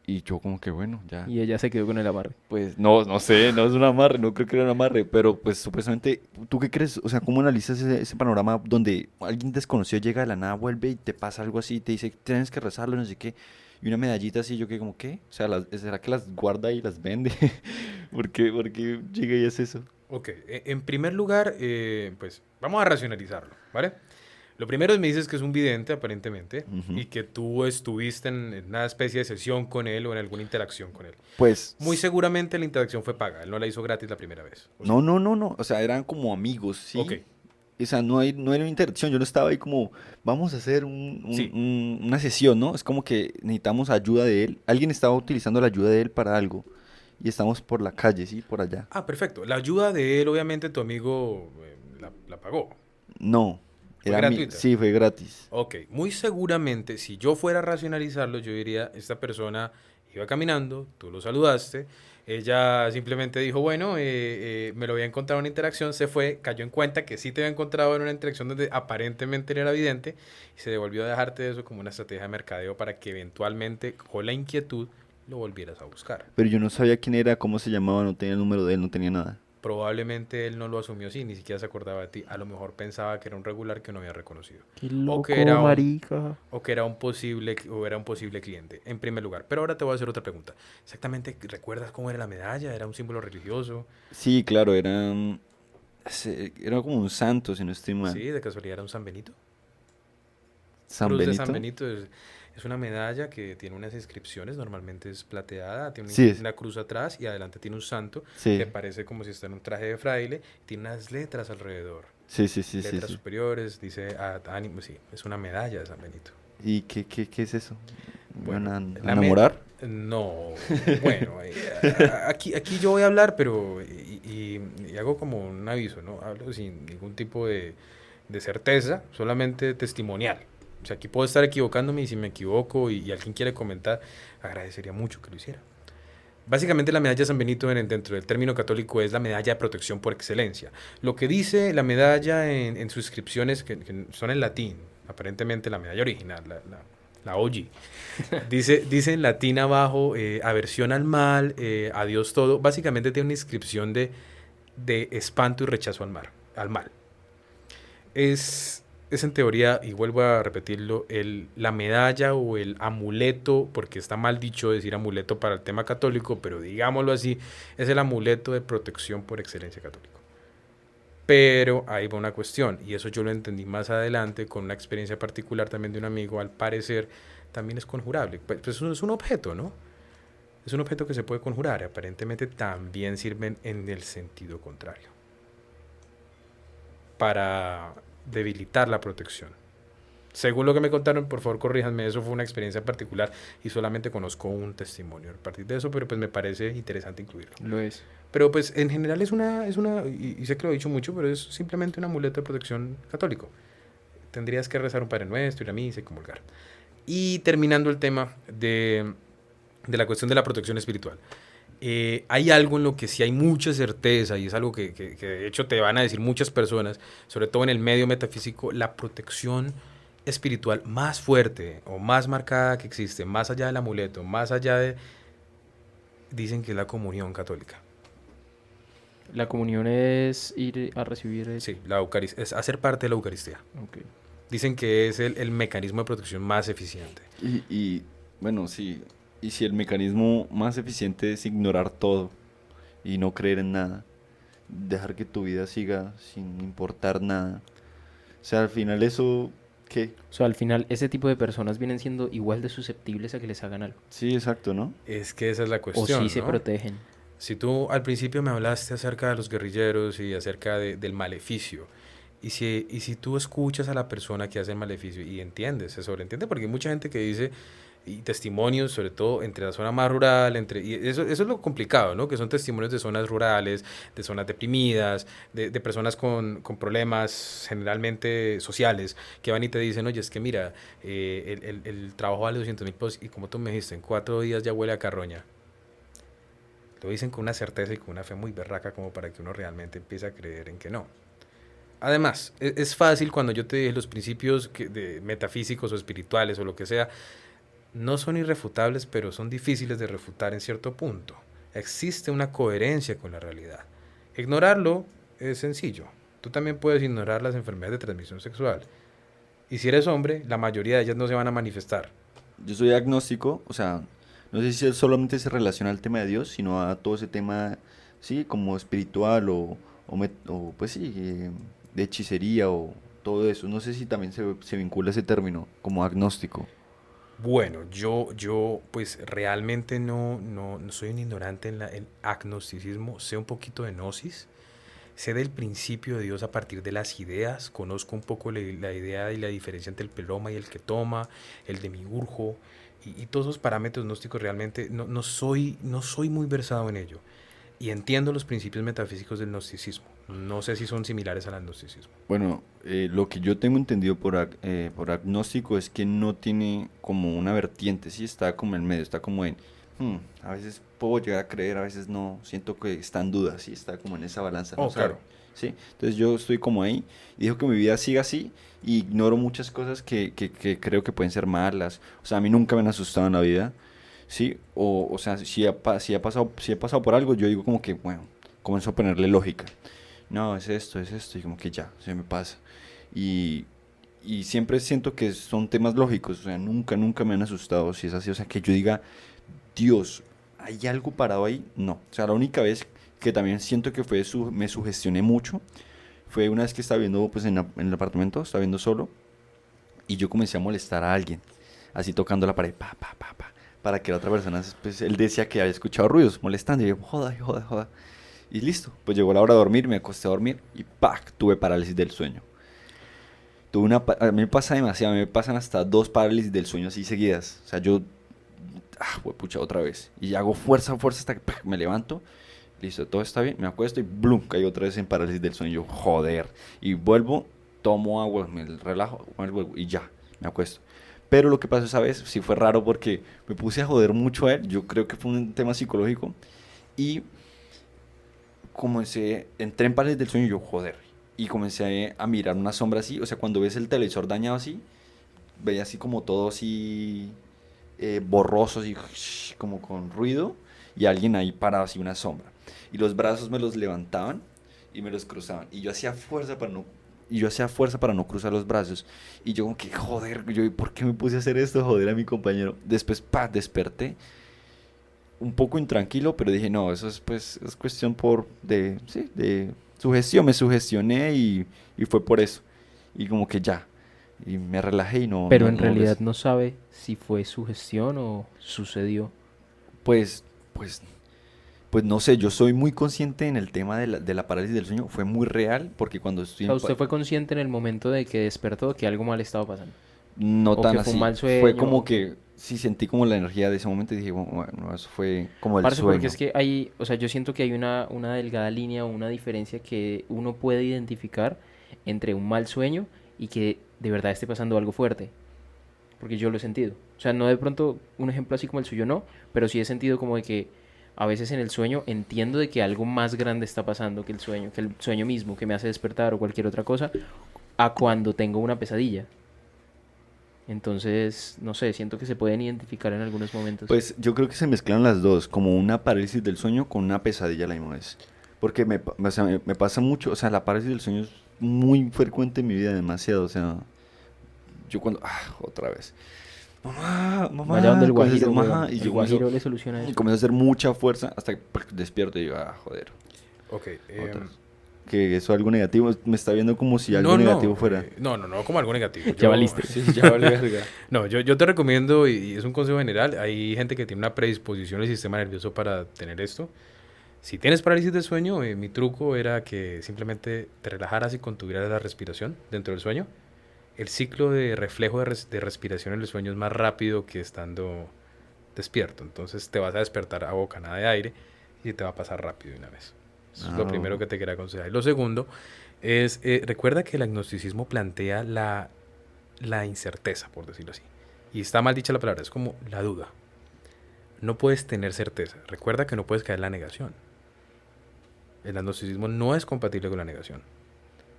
Y yo como que bueno, ya. Y ella se quedó con el amarre. Pues no sé, no es un amarre, no creo que era un amarre, pero pues supuestamente, ¿tú qué crees? O sea, ¿cómo analizas ese panorama donde alguien desconocido llega de la nada, vuelve y te pasa algo así, te dice, tienes que rezarlo, no sé qué, y una medallita así, yo que como, ¿qué? O sea, ¿será que las guarda y las vende? ¿Por qué llega y es eso? Ok, en primer lugar, pues vamos a racionalizarlo, ¿vale? Lo primero es me dices que es un vidente, aparentemente, Ujú. y que tú estuviste en una especie de sesión con él o en alguna interacción con él. Pues, Muy seguramente la interacción fue paga, él no la hizo gratis la primera vez. ¿O sí? no, o sea, eran como amigos, Ok, ¿sí? O sea, no era una interacción, yo no estaba ahí como, vamos a hacer sí. una sesión, ¿no? Es como que necesitamos ayuda de él. Alguien estaba utilizando la ayuda de él para algo. Y estamos por la calle, ¿sí? Por allá. Ah, perfecto. La ayuda de él, obviamente, tu amigo la pagó. No, Fue gratuita. sí, fue gratis. Ok, muy seguramente, si yo fuera a racionalizarlo, yo diría, esta persona Iba caminando, tú lo saludaste, ella simplemente dijo, bueno, me lo había encontrado en una interacción, se fue, cayó en cuenta que sí te había encontrado en una interacción donde aparentemente no era evidente y se devolvió a dejarte eso como una estrategia de mercadeo para que eventualmente, con la inquietud, lo volvieras a buscar. Pero yo no sabía quién era, cómo se llamaba, no tenía el número de él, no tenía nada. Probablemente él no lo asumió así, ni siquiera se acordaba de ti. A lo mejor pensaba que era un regular que no había reconocido. Qué O loco, que era un, marica. o que era un posible, o era un posible cliente, en primer lugar. Pero ahora te voy a hacer otra pregunta. Exactamente, ¿recuerdas cómo era la medalla? ¿Era un símbolo religioso? Sí, claro, era como un santo, si no estoy Sí, mal. de casualidad era un San Benito. San Cruz de San Benito. Benito es una medalla que tiene unas inscripciones, normalmente es plateada, tiene Sí, una cruz atrás y adelante tiene un santo que sí, parece como si está en un traje de fraile, tiene unas letras alrededor. sí, sí, sí, sí, Letras sí. superiores, dice ánimo, sí, es una medalla de San Benito. ¿Y qué es eso? ¿Me van Bueno, a enamorar? no, bueno, aquí yo voy a hablar, pero y hago como un aviso, ¿no? Hablo sin ningún tipo de certeza, solamente testimonial. O sea, aquí puedo estar equivocándome y si me equivoco y alguien quiere comentar, agradecería mucho que lo hiciera. Básicamente la medalla de San Benito dentro del término católico es la medalla de protección por excelencia. Lo que dice la medalla en sus inscripciones, que son en latín, aparentemente la medalla original, la OG, dice en latín abajo, aversión al mal, adiós todo. Básicamente tiene una inscripción de espanto y rechazo al mal. Es en teoría, y vuelvo a repetirlo, la medalla o el amuleto, porque está mal dicho decir amuleto para el tema católico, pero digámoslo así, es el amuleto de protección por excelencia católico. Pero ahí va una cuestión, y eso yo lo entendí más adelante con una experiencia particular también de un amigo, al parecer también es conjurable. Pues es un objeto, ¿no? Es un objeto que se puede conjurar, aparentemente también sirven en el sentido contrario, para debilitar la protección. Según lo que me contaron, por favor corríjanme, eso fue una experiencia particular y solamente conozco un testimonio a partir de eso, pero pues me parece interesante incluirlo. Lo es. Pero pues en general y sé que lo he dicho mucho, pero es simplemente un amuleto de protección católico. Tendrías que rezar un Padre Nuestro, ir a misa y comulgar. Y terminando el tema de la cuestión de la protección espiritual. Hay algo en lo que sí hay mucha certeza y es algo que de hecho te van a decir muchas personas, sobre todo en el medio metafísico, la protección espiritual más fuerte o más marcada que existe, más allá del amuleto, más allá de... Dicen que es la comunión católica. La comunión es ir a recibir el... Sí, la Eucaristía, es hacer parte de la Eucaristía. Ok. Dicen que es el mecanismo de protección más eficiente. Bueno, sí. Y si el mecanismo más eficiente es ignorar todo y no creer en nada, dejar que tu vida siga sin importar nada. O sea, al final eso, ¿qué? O sea, al final, ese tipo de personas vienen siendo igual de susceptibles a que les hagan algo. Sí, exacto, ¿no? Es que esa es la O cuestión, sí se ¿no? protegen. Si tú al principio me hablaste acerca de los guerrilleros y acerca del maleficio, y si tú escuchas a la persona que hace el maleficio y entiendes, se sobreentiende, porque hay mucha gente que dice, y testimonios, sobre todo entre la zona más rural, y eso es lo complicado, ¿no? Que son testimonios de zonas rurales, de zonas deprimidas, de personas con problemas generalmente sociales, que van y te dicen, oye, es que mira, el trabajo vale 200.000 pesos y como tú me dijiste, en 4 días ya huele a carroña. Lo dicen con una certeza y con una fe muy berraca como para que uno realmente empiece a creer en que no. Además, es fácil cuando yo te dije los principios de metafísicos o espirituales o lo que sea, no son irrefutables, pero son difíciles de refutar en cierto punto. Existe una coherencia con la realidad. Ignorarlo es sencillo. Tú también puedes ignorar las enfermedades de transmisión sexual. Y si eres hombre, la mayoría de ellas no se van a manifestar. Yo soy agnóstico, o sea, no sé si solamente se relaciona al tema de Dios, sino a todo ese tema, sí, como espiritual o pues sí, de hechicería o todo eso. No sé si también se vincula ese término como agnóstico. Bueno, yo pues realmente no soy un ignorante en el agnosticismo, sé un poquito de gnosis, sé del principio de Dios a partir de las ideas, conozco un poco la idea y la diferencia entre el peloma y el que toma, el demiurgo y todos esos parámetros gnósticos realmente no soy muy versado en ello y entiendo los principios metafísicos del gnosticismo, no sé si son similares al agnosticismo. Bueno, lo que yo tengo entendido por agnóstico es que no tiene como una vertiente, sí está como en medio, está como en, A veces puedo llegar a creer, a veces no. Siento que está en duda, sí, está como en esa balanza, no Oh, sabe. claro. ¿Sí? Entonces yo estoy como ahí y dejo que mi vida siga así y ignoro muchas cosas que creo que pueden ser malas. O sea, a mí nunca me han asustado en la vida, ¿sí? O sea, si he pasado por algo, yo digo como que, bueno, comienzo a ponerle lógica. No, es esto, y como que ya, se me pasa. Y, y siempre siento que son temas lógicos, o sea, nunca me han asustado si es así. O sea, que yo diga, Dios, ¿hay algo parado ahí? No. O sea, la única vez que también siento que me sugestioné mucho fue una vez que estaba viendo pues en el apartamento, estaba viendo solo y yo comencé a molestar a alguien, así tocando la pared, para que la otra persona, pues él decía que había escuchado ruidos, molestando, y yo, joda, joda, joda. Y listo, pues llegó la hora de dormir, me acosté a dormir y ¡pac! Tuve parálisis del sueño. A mí me pasa demasiado, a mí me pasan hasta 2 parálisis del sueño así seguidas. O sea, yo, pucha, otra vez. Y hago fuerza, fuerza hasta que ¡pac! Me levanto. Listo, todo está bien, me acuesto y ¡blum! Caigo otra vez en parálisis del sueño. Yo, joder. Y vuelvo, tomo agua, me relajo, vuelvo y ya, me acuesto. Pero lo que pasó esa vez sí fue raro porque me puse a joder mucho a él. Yo creo que fue un tema psicológico. Y entré en parálisis del sueño y yo, joder. Y comencé a mirar una sombra así. O sea, cuando ves el televisor dañado así, veía así como todo así borroso, así como con ruido. Y alguien ahí parado así, una sombra. Y los brazos me los levantaban y me los cruzaban. Y yo hacía fuerza para no cruzar los brazos. Y yo como que, joder, ¿por qué me puse a hacer esto? Joder a mi compañero. Después, desperté un poco intranquilo, pero dije, no, eso es pues es cuestión sí, de sugestión, me sugestioné y fue por eso. Y como que ya, y me relajé y Pero en no realidad no sabe si fue sugestión o sucedió. pues, pues, pues no sé, yo soy muy consciente en el tema de la parálisis del sueño, fue muy real, porque cuando O sea, usted fue consciente en el momento de que despertó que algo mal estaba pasando. no O tan que fue un así, mal fue sueño, como o que... que sí sentí como la energía de ese momento y dije, bueno, eso fue como el Parce, porque es sueño. que hay, o sea, yo siento que hay una delgada línea o una diferencia que uno puede identificar entre un mal sueño y que de verdad esté pasando algo fuerte. Porque yo lo he sentido. O sea, no de pronto un ejemplo así como el suyo, no, pero sí he sentido como de que a veces en el sueño entiendo de que algo más grande está pasando que el sueño mismo, que me hace despertar o cualquier otra cosa, a cuando tengo una pesadilla. Entonces, no sé, siento que se pueden identificar en algunos momentos. Pues yo creo que se mezclan las dos, como una parálisis del sueño con una pesadilla a la misma vez. Porque o sea, me pasa mucho, o sea, la parálisis del sueño es muy frecuente en mi vida, demasiado. O sea, yo cuando, otra vez, Vaya donde mamá, el comienzo a hacer, guajiro, weón. y El guajiro le soluciona eso. comienzo a hacer mucha fuerza hasta que despierto y digo, joder, Ok. otra vez. Que eso es algo negativo, me está viendo como si algo No, negativo no, fuera. no, como algo negativo. Ya valiste. Sí, ya vale verga. No, yo te recomiendo, y es un consejo general, hay gente que tiene una predisposición al sistema nervioso para tener esto. Si tienes parálisis del sueño, mi truco era que simplemente te relajaras y contuvieras la respiración dentro del sueño. El ciclo de reflejo de respiración en el sueño es más rápido que estando despierto. Entonces te vas a despertar a bocanada de aire y te va a pasar rápido de una vez. Eso es lo primero que te quería aconsejar. Y lo segundo es, recuerda que el agnosticismo plantea la incerteza, por decirlo así. Y está mal dicha la palabra, es como la duda. No puedes tener certeza. Recuerda que no puedes caer en la negación. El agnosticismo no es compatible con la negación.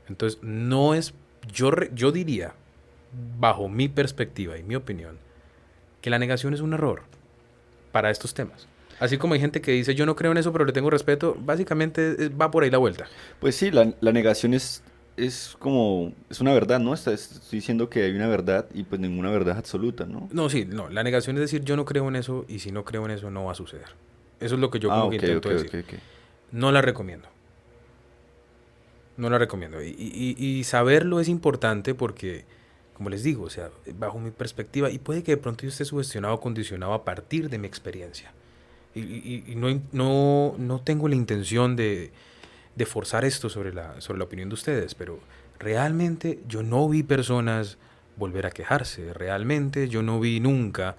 Entonces, no es... yo diría, bajo mi perspectiva y mi opinión, que la negación es un error para estos temas. Así como hay gente que dice, yo no creo en eso, pero le tengo respeto, básicamente va por ahí la vuelta. Pues sí, la negación es como, es una verdad, ¿no? Estoy diciendo que hay una verdad y pues ninguna verdad es absoluta, ¿no? No, sí, no. La negación es decir, yo no creo en eso y si no creo en eso no va a suceder. Eso es lo que yo como que intento decir. Ok. No la recomiendo. No la recomiendo. Y saberlo es importante porque, como les digo, o sea, bajo mi perspectiva, y puede que de pronto yo esté sugestionado o condicionado a partir de mi experiencia. Y no tengo la intención de forzar esto sobre la opinión de ustedes, pero realmente yo no vi personas volver a quejarse. Realmente yo no vi nunca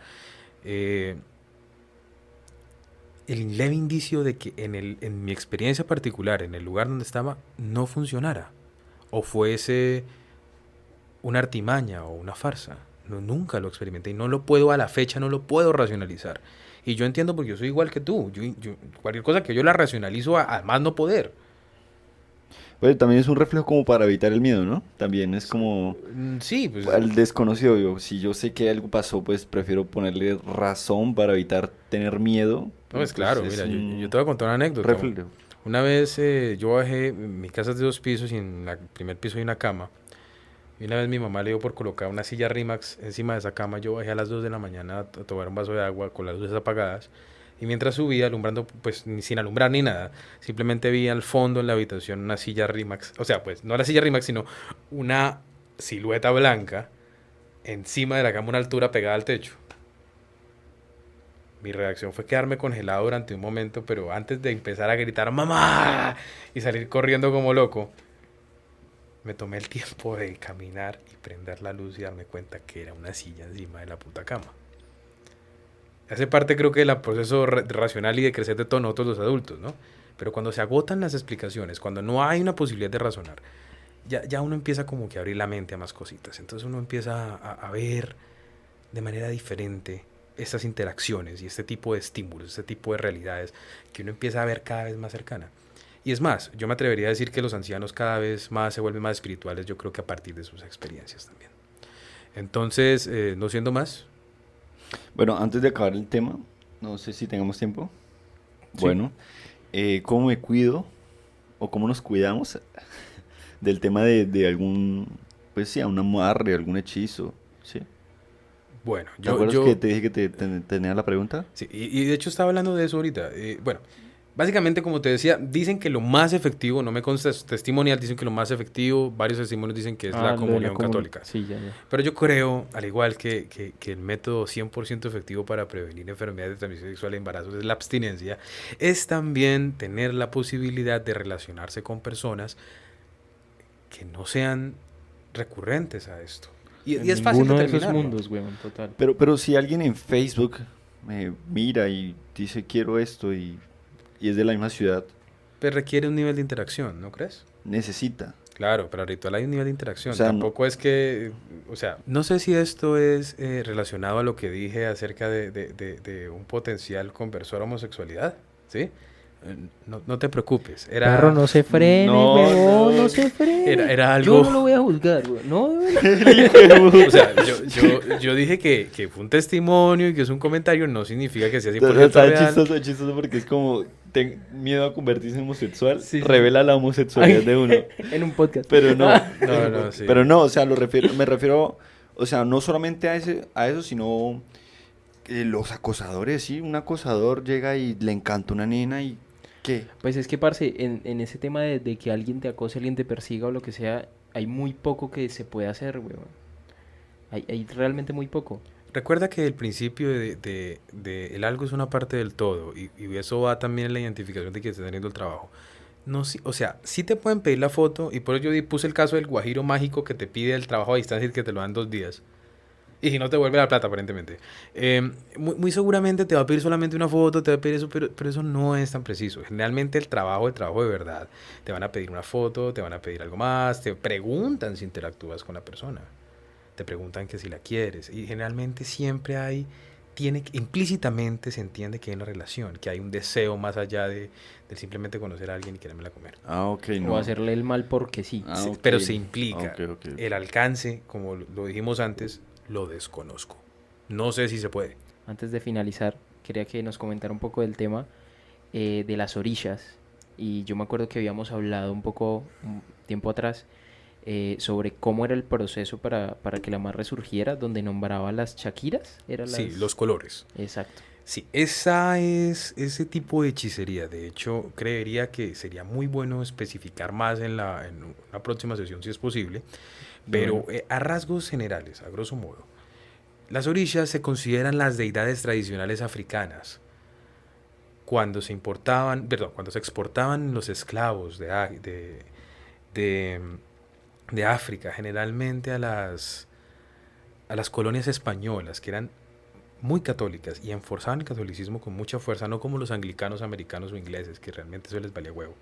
el leve indicio de que en mi experiencia particular, en el lugar donde estaba, no funcionara. O fuese una artimaña o una farsa. No, nunca lo experimenté y no lo puedo a la fecha, no lo puedo racionalizar. Y yo entiendo porque yo soy igual que tú. Cualquier cosa que yo la racionalizo a más no poder. Pero también es un reflejo como para evitar el miedo, ¿no? También es como Sí, pues al desconocido. Si yo sé que algo pasó, pues prefiero ponerle razón para evitar tener miedo. no, es Pues claro. es Mira, yo un te voy a contar una anécdota. reflejo. Una vez yo bajé, mi casa es de 2 pisos y en el primer piso hay una cama. Y una vez mi mamá le dio por colocar una silla Rimax encima de esa cama. Yo bajé a las 2 de la mañana a tomar un vaso de agua con las luces apagadas. Y mientras subía, alumbrando, pues sin alumbrar ni nada, simplemente vi al fondo en la habitación una silla Rimax. O sea, pues no la silla Rimax, sino una silueta blanca encima de la cama a una altura pegada al techo. Mi reacción fue quedarme congelado durante un momento, pero antes de empezar a gritar ¡Mamá! Y salir corriendo como loco, me tomé el tiempo de caminar y prender la luz y darme cuenta que era una silla encima de la puta cama. Hace parte creo que del proceso racional y de crecer de todos nosotros los adultos, ¿no? Pero cuando se agotan las explicaciones, cuando no hay una posibilidad de razonar, ya uno empieza como que a abrir la mente a más cositas. Entonces uno empieza a ver de manera diferente estas interacciones y este tipo de estímulos, este tipo de realidades que uno empieza a ver cada vez más cercana. Y es más, yo me atrevería a decir que los ancianos cada vez más se vuelven más espirituales, yo creo que a partir de sus experiencias también. Entonces, no siendo más. Bueno, antes de acabar el tema, no sé si tengamos tiempo. Sí. Bueno, ¿cómo me cuido o cómo nos cuidamos del tema de algún, pues sí, a un amarre, algún hechizo? ¿Sí? Bueno, ¿Te acuerdas que te dije que tenía la pregunta? Sí, y de hecho estaba hablando de eso ahorita. Bueno, básicamente como te decía, dicen que lo más efectivo, no me consta es testimonial, dicen que lo más efectivo, varios testimonios dicen que es la comunión católica. Sí, ya. Pero yo creo, al igual que el método 100% efectivo para prevenir enfermedades de transmisión sexual y embarazos es la abstinencia, es también tener la posibilidad de relacionarse con personas que no sean recurrentes a esto. Y es fácil Ninguno de esos determinarlo. mundos, weón, total. Pero si alguien en Facebook me mira y dice quiero esto y es de la misma ciudad, Pero requiere un nivel de interacción, ¿no crees? necesita. Claro, para el ritual hay un nivel de interacción. O sea, Tampoco es que, o sea, no sé si esto es relacionado a lo que dije acerca de un potencial conversor a homosexualidad, ¿sí? No te preocupes. Perro, no se frene, No, weón, no. no se frene. Era Yo algo. no lo voy a juzgar, weón. No, O sea, yo dije que fue un testimonio y que es un comentario, no significa que sea 100% Está real. chistoso porque es como miedo a convertirse en homosexual, Sí, sí. revela la homosexualidad de uno. en un podcast. Pero no, No, sí. pero no, o sea, me refiero, o sea, no solamente a eso, sino los acosadores, sí, un acosador llega y le encanta una nena y ¿qué? Pues es que, parce, en ese tema de que alguien te acose, alguien te persiga o lo que sea, hay muy poco que se puede hacer, weón. Hay realmente muy poco. Recuerda que el principio de el algo es una parte del todo y eso va también en la identificación de quien está teniendo el trabajo. No, o sea, sí te pueden pedir la foto y por eso yo puse el caso del guajiro mágico que te pide el trabajo a distancia y que te lo dan 2 días. Y si no te vuelve la plata, aparentemente. Muy seguramente te va a pedir solamente una foto, te va a pedir eso, pero eso no es tan preciso. Generalmente el trabajo de verdad, te van a pedir una foto, te van a pedir algo más, te preguntan si interactúas con la persona. Te preguntan que si la quieres. Y generalmente siempre implícitamente se entiende que hay una relación, que hay un deseo más allá de simplemente conocer a alguien y querérmela comer. Ah, ok, O no. hacerle el mal porque sí. Ah, ok. Pero se implica. Ok. El alcance, como lo dijimos antes, lo desconozco. No sé si se puede. Antes de finalizar, quería que nos comentara un poco del tema de las orillas. Y yo me acuerdo que habíamos hablado un tiempo atrás sobre cómo era el proceso para que la mar resurgiera, donde nombraba las chaquiras. Sí, los colores. Exacto. Sí, esa es ese tipo de hechicería. De hecho, creería que sería muy bueno especificar más en una próxima sesión, si es posible. Pero Bueno. a rasgos generales, a grosso modo, las orillas se consideran las deidades tradicionales africanas. Cuando se exportaban los esclavos de África, generalmente a las colonias españolas, que eran muy católicas y enforzaban el catolicismo con mucha fuerza, no como los anglicanos americanos o ingleses, que realmente eso les valía huevo.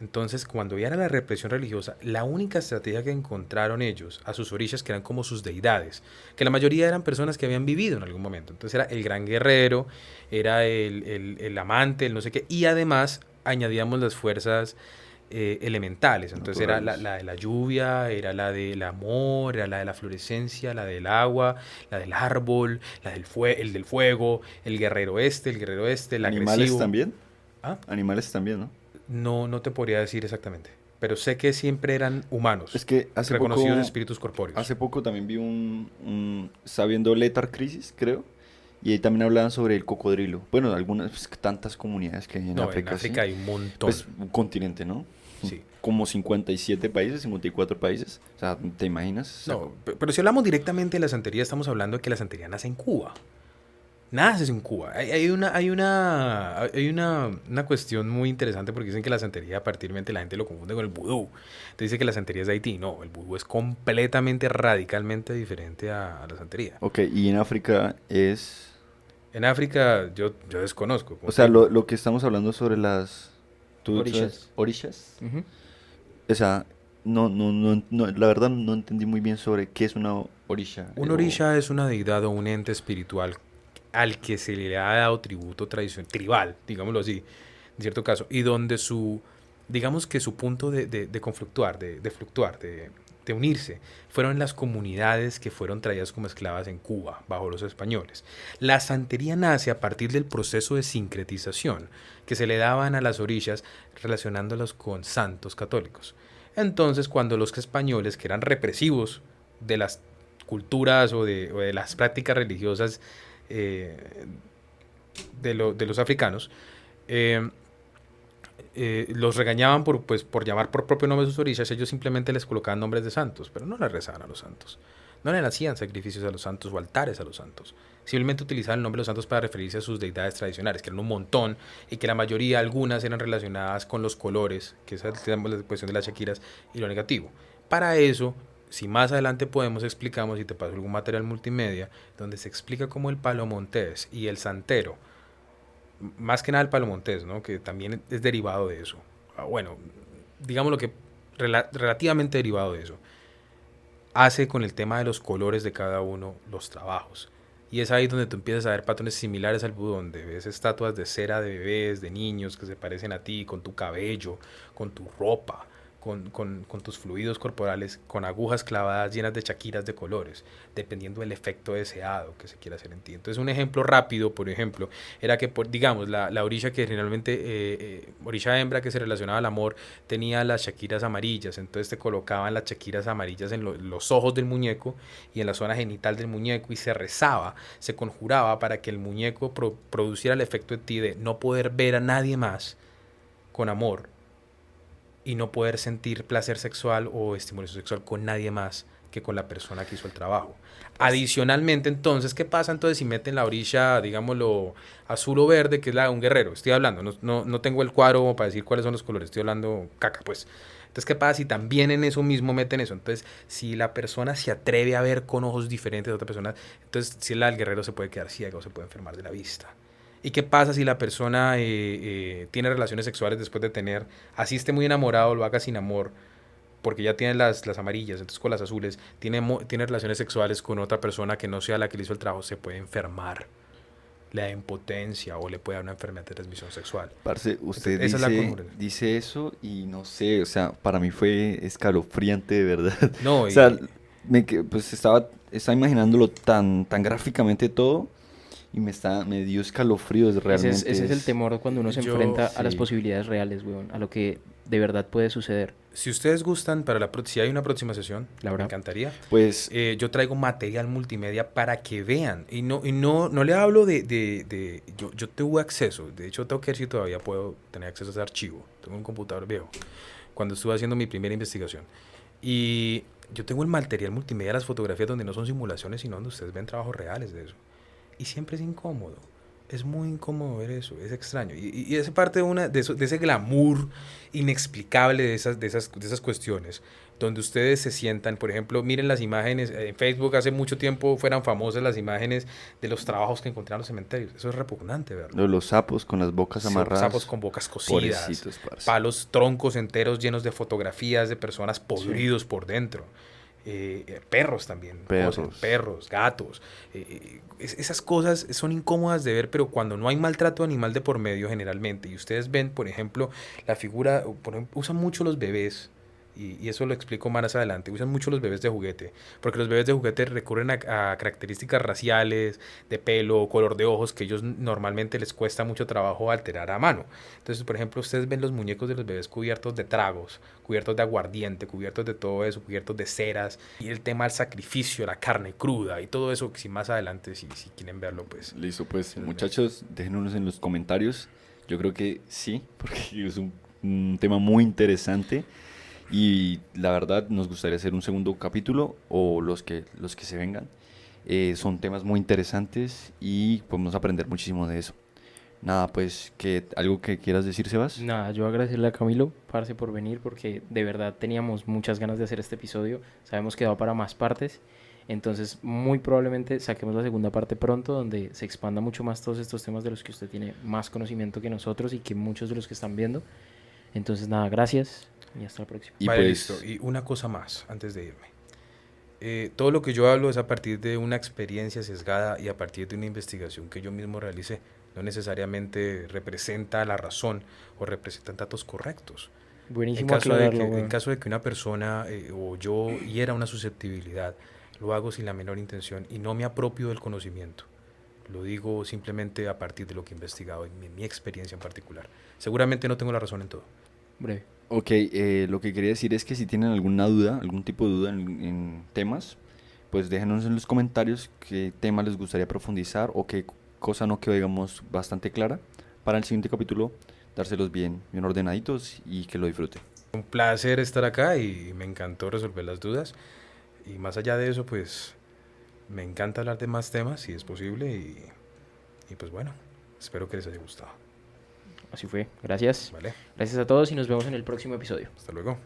Entonces, cuando ya era la represión religiosa, la única estrategia que encontraron ellos a sus orishas, que eran como sus deidades, que la mayoría eran personas que habían vivido en algún momento. Entonces era el gran guerrero, era el amante, el no sé qué, y además añadíamos las fuerzas elementales. Entonces era Naturales. la de la lluvia, era la del amor, era la de la florescencia, la del agua, la del árbol, el del fuego, el guerrero este, el ¿Animales agresivo. también? ¿Ah? Animales también, ¿no? No, no te podría decir exactamente, pero sé que siempre eran humanos, Es que reconocidos espíritus corpóreos. hace poco también vi estaba viendo Lethal Crisis, creo, y ahí también hablaban sobre el cocodrilo. Bueno, algunas, pues, tantas comunidades que hay en No, en África, sí. África hay un montón, Pues un continente, ¿no? sí. Como 57 países, 54 países. O sea, ¿te imaginas? O sea, No, pero si hablamos directamente de la santería, estamos hablando de que la santería nace en Cuba. Nace en Cuba. Hay una cuestión muy interesante porque dicen que la santería, partirmente, la gente lo confunde con el vudú. Te dice que la santería es de Haití. No, el vudú es completamente, radicalmente diferente a la santería. ok, y en África es... En África yo desconozco, O como te sea, digo. lo que estamos hablando sobre las... ¿Tú sabes? Orishas. ¿Orishas? Ujú. O sea, no, la verdad no entendí muy bien sobre qué es una orisha. Un orisha es una deidad o un ente espiritual al que se le ha dado tributo tradicional, tribal, digámoslo así, en cierto caso, y donde digamos que su punto de confluctuar, de fluctuar, de unirse, fueron las comunidades que fueron traídas como esclavas en Cuba, bajo los españoles. La santería nace a partir del proceso de sincretización que se le daban a las orishas relacionándolos con santos católicos. Entonces, cuando los españoles, que eran represivos de las culturas o de las prácticas religiosas eh, de los africanos, eh, los regañaban por llamar por propio nombre a sus orishas. Ellos simplemente les colocaban nombres de santos, pero no les rezaban a los santos. No le hacían sacrificios a los santos o altares a los santos. Simplemente utilizaban el nombre de los santos para referirse a sus deidades tradicionales, que eran un montón, y que la mayoría, algunas, eran relacionadas con los colores, que esa es la cuestión de las shakiras, y lo negativo. Para eso, si más adelante podemos, explicamos, y te paso algún material multimedia, donde se explica cómo el palo montés y el santero, más que nada el palo montés, ¿no? Que también es derivado de eso. Bueno, digámoslo que relativamente derivado de eso, hace con el tema de los colores de cada uno los trabajos. Y es ahí donde tú empiezas a ver patrones similares al vudú, donde ves estatuas de cera de bebés, de niños que se parecen a ti, con tu cabello, con tu ropa, con tus fluidos corporales, con agujas clavadas llenas de chaquiras de colores, dependiendo del efecto deseado que se quiera hacer en ti. Entonces, un ejemplo rápido, por ejemplo, era que, digamos, la orisha que generalmente, orisha hembra que se relacionaba al amor, tenía las chaquiras amarillas. Entonces te colocaban las chaquiras amarillas en los ojos del muñeco y en la zona genital del muñeco, y se rezaba, se conjuraba para que el muñeco produciera el efecto de ti de no poder ver a nadie más con amor y no poder sentir placer sexual o estimulación sexual con nadie más que con la persona que hizo el trabajo. Adicionalmente, entonces, ¿qué pasa entonces si meten la orilla, digámoslo, azul o verde, que es la de un guerrero? Estoy hablando, no tengo el cuadro para decir cuáles son los colores, estoy hablando caca, pues. Entonces, ¿qué pasa si también en eso mismo meten eso? Entonces, si la persona se atreve a ver con ojos diferentes a otra persona, entonces, si es la del guerrero, se puede quedar ciega o se puede enfermar de la vista. ¿Y qué pasa si la persona tiene relaciones sexuales después de tener, así esté muy enamorado, lo haga sin amor, porque ya tiene las amarillas, entonces con las azules, tiene relaciones sexuales con otra persona que no sea la que le hizo el trabajo, se puede enfermar, le da impotencia o le puede dar una enfermedad de transmisión sexual? Parce, Entonces, usted esa es la dice, conjuración. dice eso y no sé, o sea, para mí fue escalofriante de verdad. No, O sea, y pues estaba imaginándolo tan gráficamente todo y me dio escalofríos realmente. Ese es el temor cuando uno se yo, enfrenta a las Sí. posibilidades reales, weón, a lo que de verdad puede suceder. si ustedes gustan, si hay una próxima sesión, me Laura. encantaría. Pues, Yo traigo material multimedia para que vean. Y no le hablo yo tuve acceso. De hecho, tengo que ver si todavía puedo tener acceso a ese archivo. Tengo un computador viejo. Cuando estuve haciendo mi primera investigación. Y yo tengo el material multimedia, las fotografías donde no son simulaciones, sino donde ustedes ven trabajos reales de eso. Y siempre es incómodo. Es muy incómodo ver eso, es extraño. Y es parte de ese glamour inexplicable de esas cuestiones, donde ustedes se sientan, por ejemplo, miren las imágenes, en Facebook hace mucho tiempo fueran famosas las imágenes de los trabajos que encontraron en los cementerios. Eso es repugnante verlo. Los sapos con las bocas amarradas. Sapos con bocas cosidas, Pobrecitos, parce. palos, troncos enteros llenos de fotografías de personas podridos por dentro. Perros también, perros, gatos. Esas cosas son incómodas de ver, pero cuando no hay maltrato animal de por medio generalmente, y ustedes ven, por ejemplo, la figura, usan mucho los bebés, y eso lo explico más adelante, usan mucho los bebés de juguete, porque los bebés de juguete recurren a características raciales, de pelo, color de ojos, que ellos normalmente les cuesta mucho trabajo alterar a mano. Entonces, por ejemplo, ustedes ven los muñecos de los bebés cubiertos de tragos, cubiertos de aguardiente, cubiertos de todo eso, cubiertos de ceras, y el tema del sacrificio, la carne cruda y todo eso, que si más adelante, si quieren verlo, pues... Listo, pues muchachos, déjenos en los comentarios. Yo creo que sí, porque es un tema muy interesante y la verdad nos gustaría hacer un segundo capítulo o los que se vengan. Son temas muy interesantes y podemos aprender muchísimo de eso. Nada, pues, ¿algo que quieras decir, Sebas? Nada, yo agradecerle a Camilo, parce, por venir, porque de verdad teníamos muchas ganas de hacer este episodio. Sabemos que va para más partes. Entonces, muy probablemente saquemos la segunda parte pronto, donde se expanda mucho más todos estos temas de los que usted tiene más conocimiento que nosotros y que muchos de los que están viendo. Entonces, nada, gracias y hasta la próxima. Y vale, pues... listo. Y una cosa más, antes de irme. Todo lo que yo hablo es a partir de una experiencia sesgada y a partir de una investigación que yo mismo realicé. No necesariamente representa la razón o representan datos correctos. Buenísimo aclararlo, En caso de que una persona o yo hiera una susceptibilidad, lo hago sin la menor intención y no me apropio del conocimiento. Lo digo simplemente a partir de lo que he investigado, en mi experiencia en particular. Seguramente no tengo la razón en todo. Breve. Ok, lo que quería decir es que si tienen alguna duda, algún tipo de duda en temas, pues déjenos en los comentarios qué tema les gustaría profundizar o qué cosa no quedó, digamos, bastante clara para el siguiente capítulo, dárselos bien ordenaditos y que lo disfruten. Un placer estar acá y me encantó resolver las dudas. Y más allá de eso, pues me encanta hablar de más temas si es posible y pues bueno, espero que les haya gustado. Así fue. Gracias. ¿Vale? Gracias a todos y nos vemos en el próximo episodio. Hasta luego.